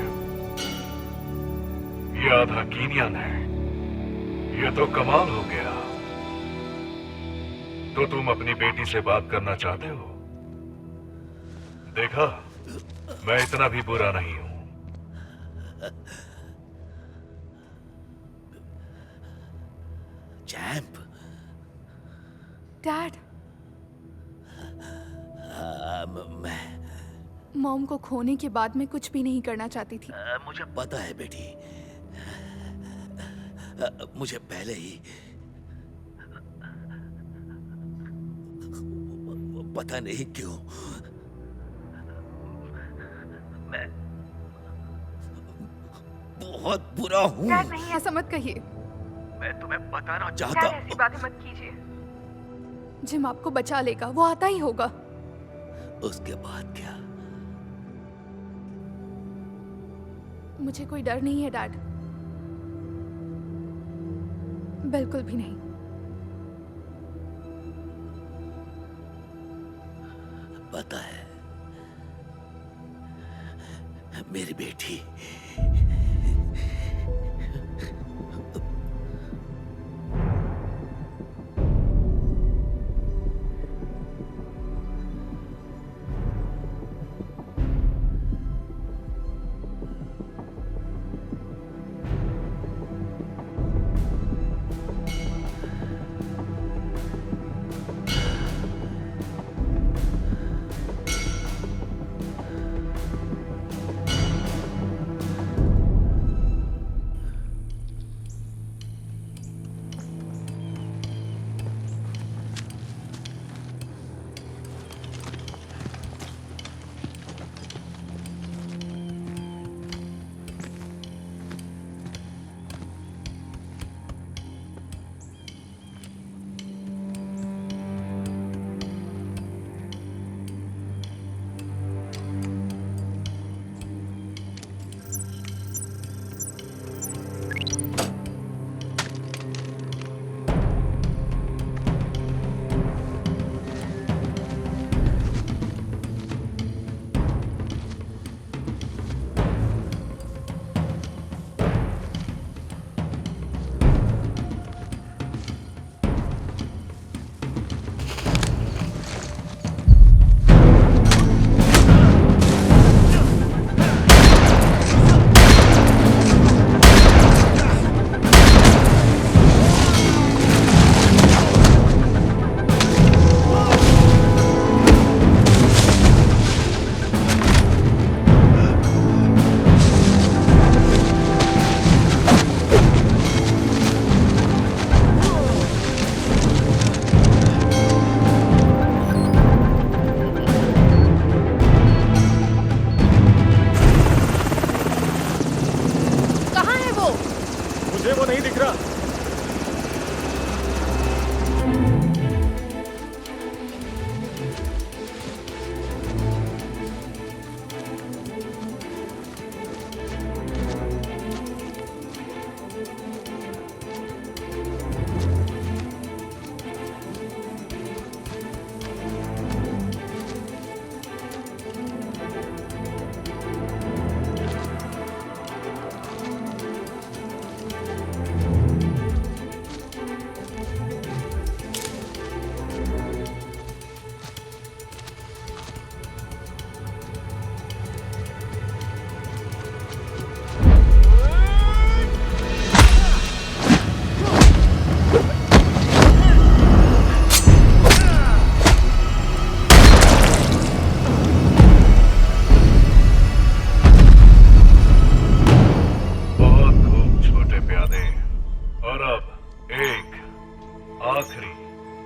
ये आधा कीनियन है। ये तो कमाल हो गया। तो तुम अपनी बेटी से बात करना चाहते हो? देखा, मैं इतना भी बुरा नहीं हूं। चैंप, डैड, मैं मॉम को खोने के बाद मैं कुछ भी नहीं करना चाहती थी। मुझे पता है बेटी। मुझे पहले ही पता नहीं क्यों मैं बहुत बुरा हूं। डैड नहीं, ऐसा मत कहिए। मैं तुम्हें बताना डैड चाहता ऐसी बातें मत कीजिए। जिम आपको बचा लेगा, वो आता ही होगा। उसके बाद क्या? मुझे कोई डर नहीं है डैड, बिल्कुल भी नहीं। पता है मेरी बेटी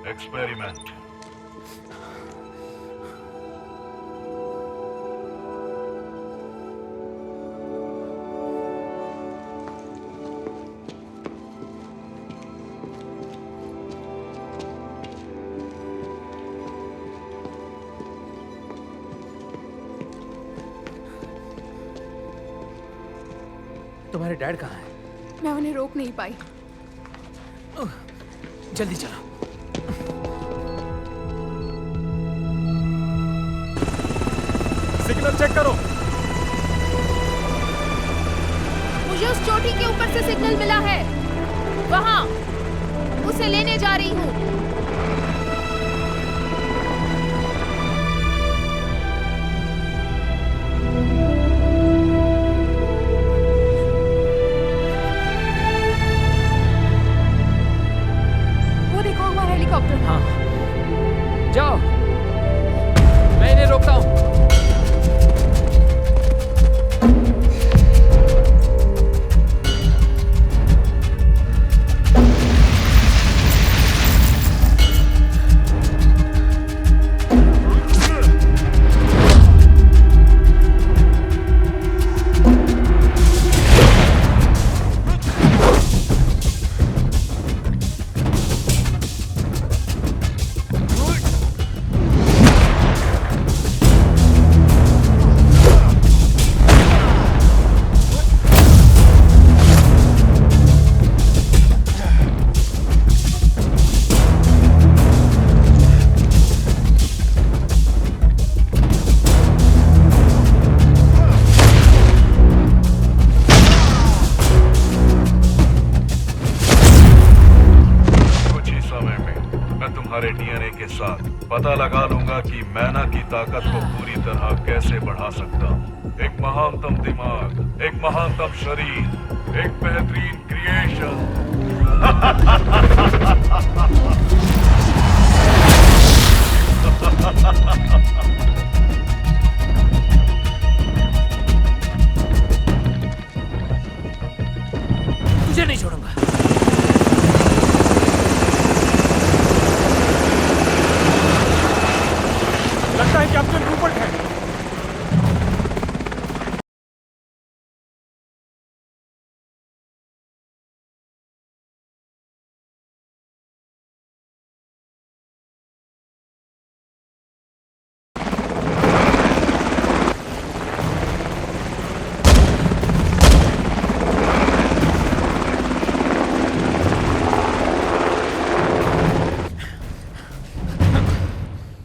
एक्सपेरिमेंट। तुम्हारे डैड कहाँ हैं? मैं उन्हें रोक नहीं पाई। जल्दी चलो। सिग्नल चेक करो। मुझे उस चोटी के ऊपर से सिग्नल मिला है, वहाँ उसे लेने जा रही हूँ। वो देखो हमारा हेलीकॉप्टर। हाँ, जाओ, मैं इन्हें रोकता हूँ। पता लगा लूंगा कि मैना की ताकत को पूरी तरह कैसे बढ़ा सकता हूँ। एक महानतम दिमाग, एक महानतम शरीर, एक बेहतरीन क्रिएशन। तुझे नहीं छोड़ूंगा। लगता है कैप्टन रूपर्ट है।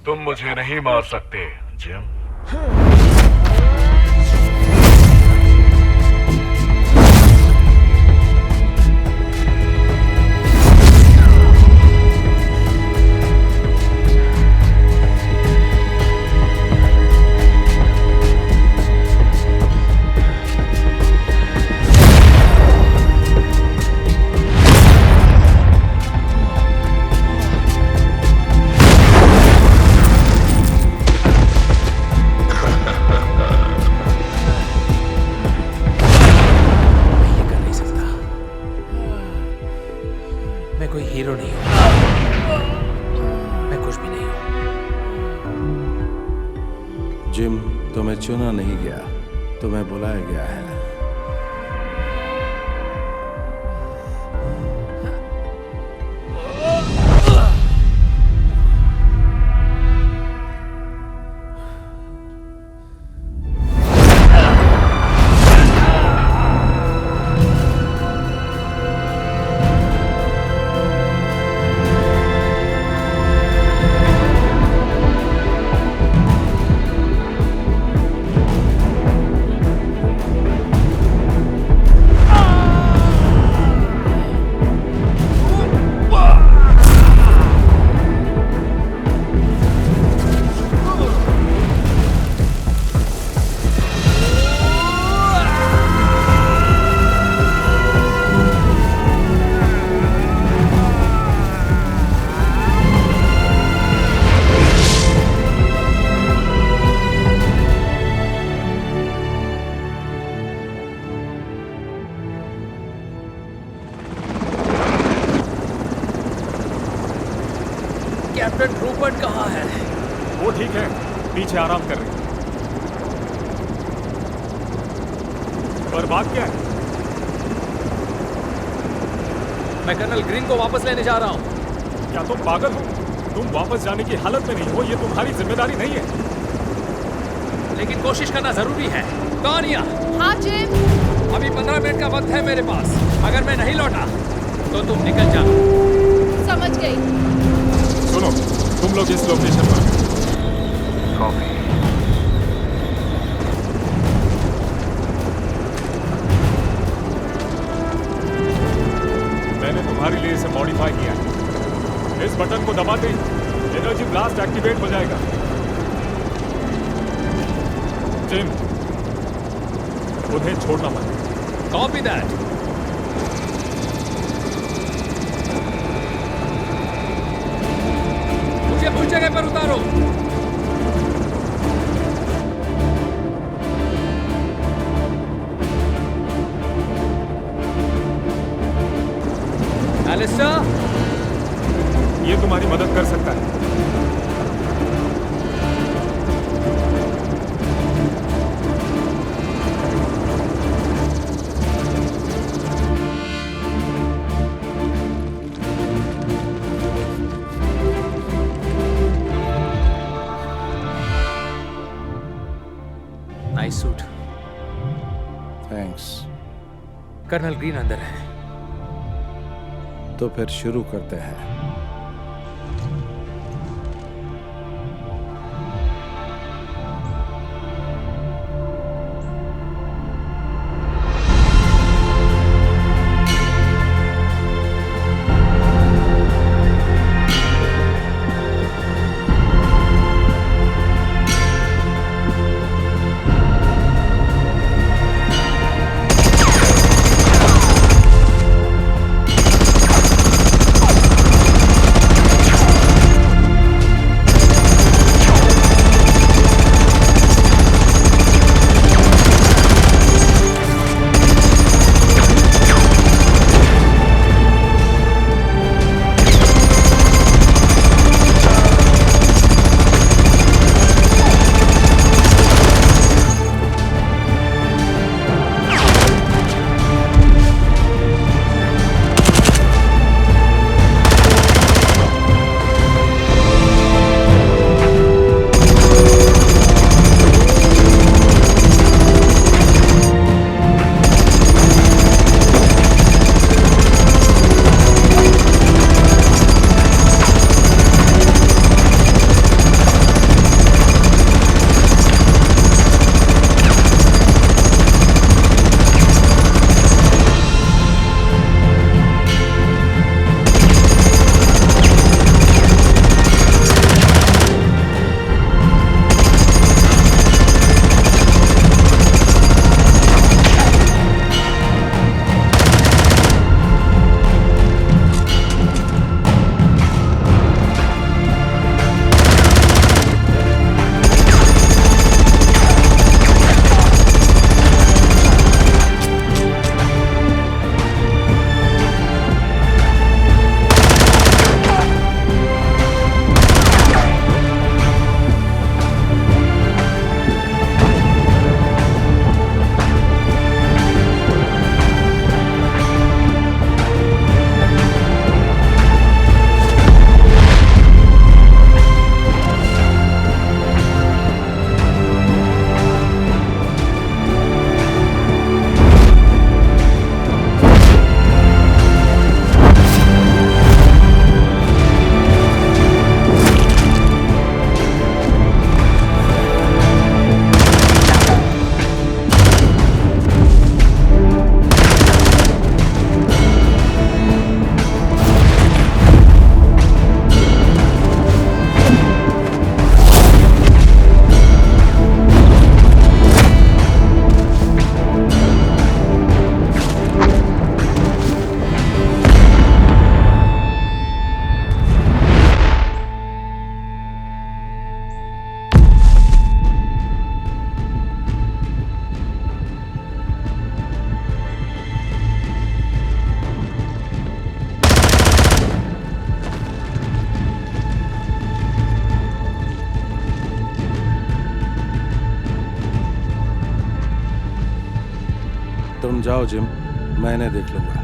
तुम मुझे नहीं मार सकते, जिम। कोई हीरो नहीं हूं, मैं कुछ भी नहीं हूं। जिम, तुम्हें चुना नहीं गया, तुम्हें बुलाया गया है। कैप्टन रूपर्ट कहाँ है? वो ठीक है, पीछे आराम कर रहे हैं। पर बात क्या है? मैं कर्नल ग्रीन को वापस लेने जा रहा हूँ। क्या तुम पागल हो? तुम वापस जाने की हालत में नहीं हो, ये तुम्हारी जिम्मेदारी नहीं है। लेकिन कोशिश करना जरूरी है। तानिया। हाँ जिम। अभी 15 मिनट का वक्त है मेरे पास। अगर मैं नहीं लौटा तो तुम निकल जाओ। समझ गई। सुनो, तुम लोग इस लोकेशन पर। कॉपी। ब्लास्ट एक्टिवेट हो जाएगा। जिम, उन्हें छोड़ना मत। Copy that. मुझे उस जगह पर उतारो। एलिस्टर, ये तुम्हारी मदद कर सकता है। Nice suit. Thanks. Colonel Green अंदर है। तो फिर शुरू करते हैं। तुम जाओ जिम, मैंने देख लूंगा।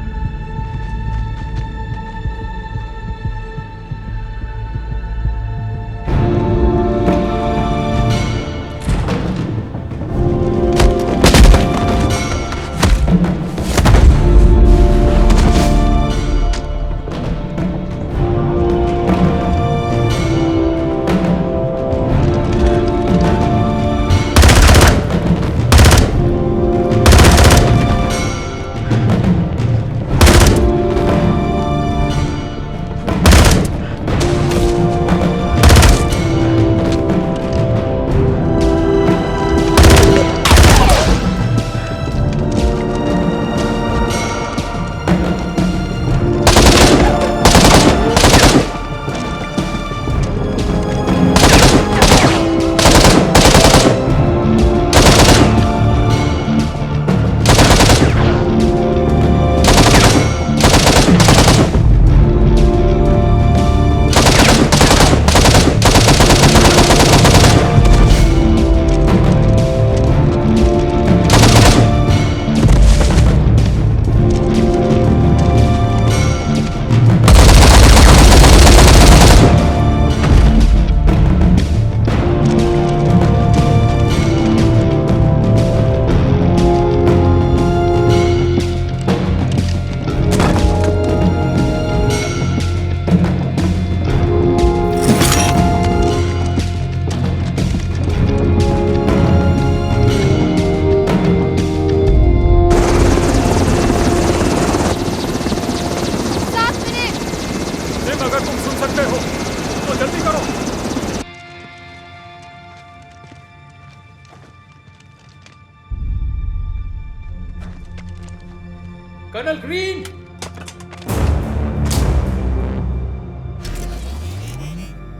Colonel Green!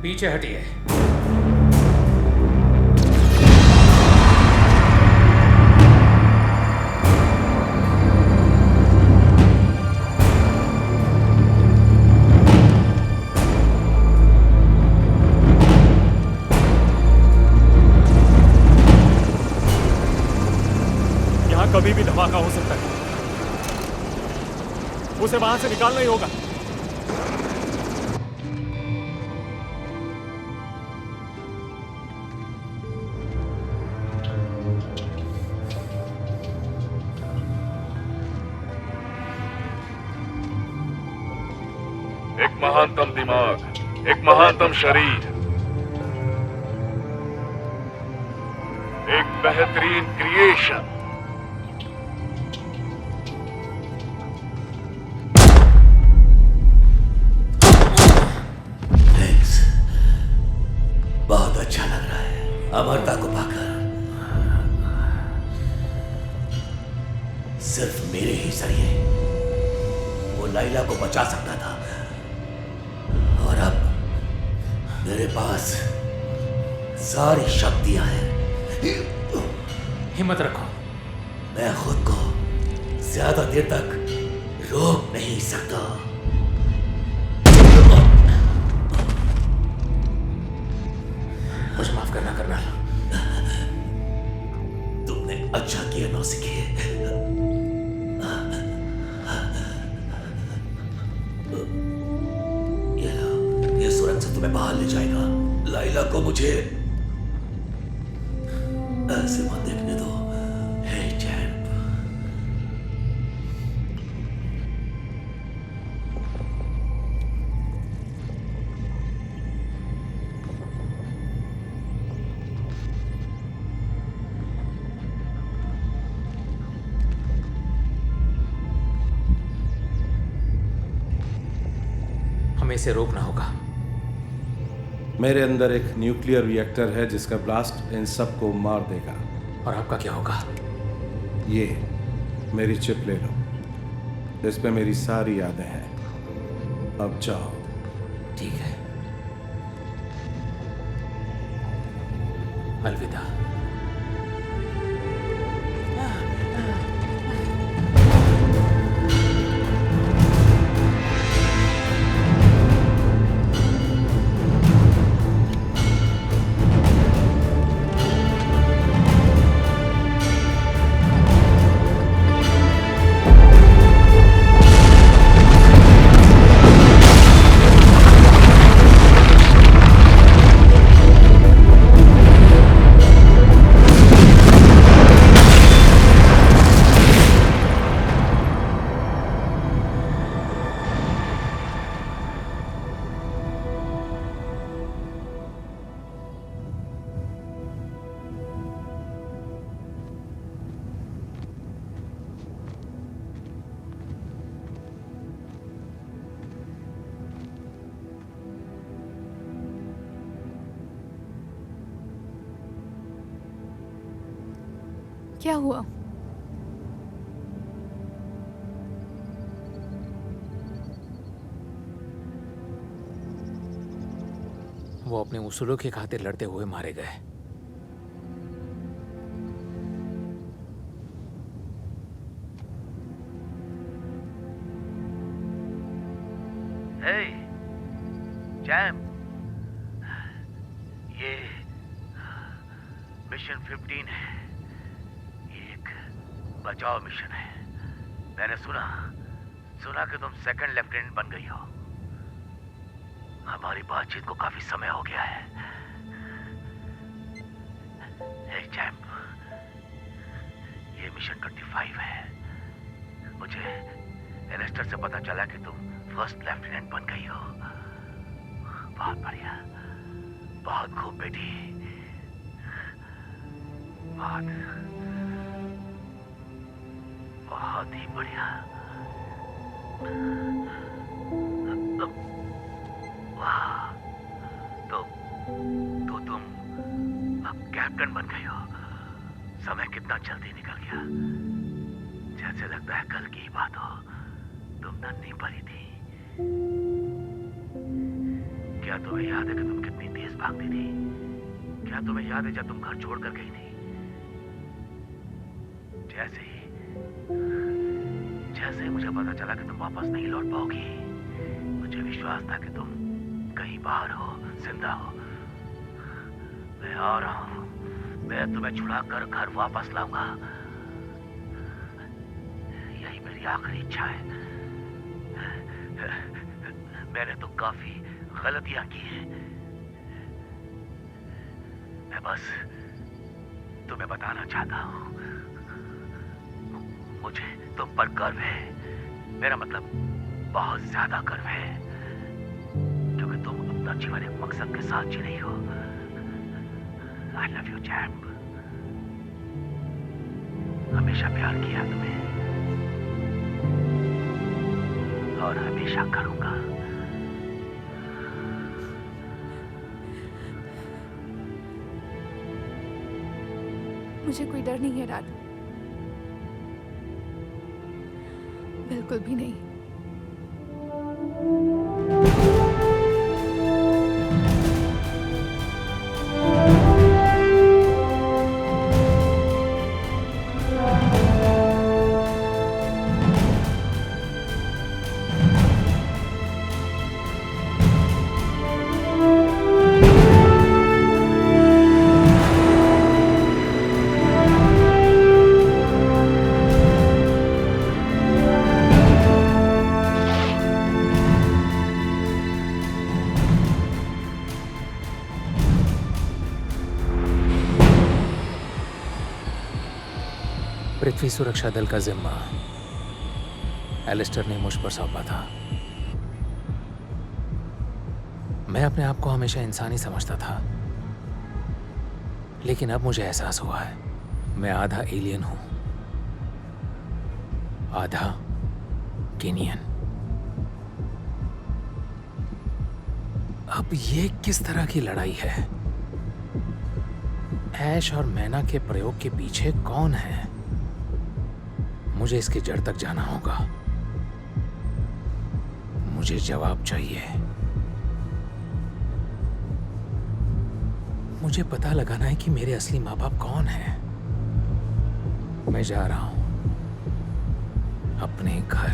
पीछे हटिए। यहाँ कभी भी धमाका हो सकता है, उसे वहां से निकालना ही होगा। एक महानतम दिमाग, एक महानतम शरीर, एक बेहतरीन क्रिएशन। बहुत अच्छा लग रहा है अमरता को पाकर। सिर्फ मेरे ही जरिए वो लाइला को बचा सकता था, और अब मेरे पास सारी शक्तियां हैं। हिम्मत रखो। मैं खुद को ज्यादा देर तक रोक नहीं सकता। मुझे माफ करना कर्नल। तुमने अच्छा किया नौसिखिए। ये सुरंग से तुम्हें बाहर ले जाएगा। लाइला को मुझे ऐसे मत देखने दो। हे चैम्प, हमें इसे रोकना होगा। मेरे अंदर एक न्यूक्लियर रिएक्टर है जिसका ब्लास्ट इन सबको मार देगा। और आपका क्या होगा? ये मेरी चिप ले लो, इस पे मेरी सारी यादें हैं। अब जाओ। ठीक है, अलविदा। क्या हुआ? वो अपने उसूलों की खातिर लड़ते हुए मारे गए। हे चैम्प, ये मिशन 15 है। एक बचाव मिशन है। मैंने सुना कि तुम सेकंड लेफ्टिनेंट बन गई हो। हमारी बातचीत को काफी समय हो गया है। हे चैम्प, ये मिशन 25 है। मुझे एलेस्टर से पता चला कि तुम फर्स्ट लेफ्टिनेंट बन गई हो। बहुत बढ़िया, बहुत खूब बेटी, बहुत ही बढ़िया। वाह, तो तुम अब कैप्टन बन गई हो। समय कितना जल्दी निकल गया, जैसे लगता है कल की ही बात हो। तुम नन्ही परी थी। क्या तुम्हें याद है कि तुम कितनी तेज भागती थी? क्या तुम्हें याद है जब तुम घर छोड़कर गई थी? जैसे ही मुझे पता चला कि तुम वापस नहीं लौट पाओगी, मुझे विश्वास था कि तुम कहीं बाहर हो, जिंदा हो। मैं आ रहा हूं, मैं तुम्हें छुड़ाकर घर वापस लाऊंगा। यही मेरी आखिरी इच्छा है। मैंने तो काफी गलतियां की हैं। मैं बस तुम्हें बताना चाहता हूं, मुझे तुम पर गर्व है। मेरा मतलब बहुत ज्यादा गर्व है, क्योंकि तुम अपना जीवन एक मकसद के साथ जी रही हो। I love you, champ. हमेशा प्यार किया तुम्हें और हमेशा करूंगा। मुझे कोई डर नहीं है डैड, बिल्कुल भी नहीं। पृथ्वी सुरक्षा दल का जिम्मा एलिस्टर ने मुझ पर सौंपा था। मैं अपने आप को हमेशा इंसानी समझता था, लेकिन अब मुझे एहसास हुआ है मैं आधा एलियन हूं, आधा केनियन। अब ये किस तरह की लड़ाई है? ऐश और मैना के प्रयोग के पीछे कौन है? मुझे इसकी जड़ तक जाना होगा। मुझे जवाब चाहिए। मुझे पता लगाना है कि मेरे असली माँ बाप कौन हैं। मैं जा रहा हूं अपने घर।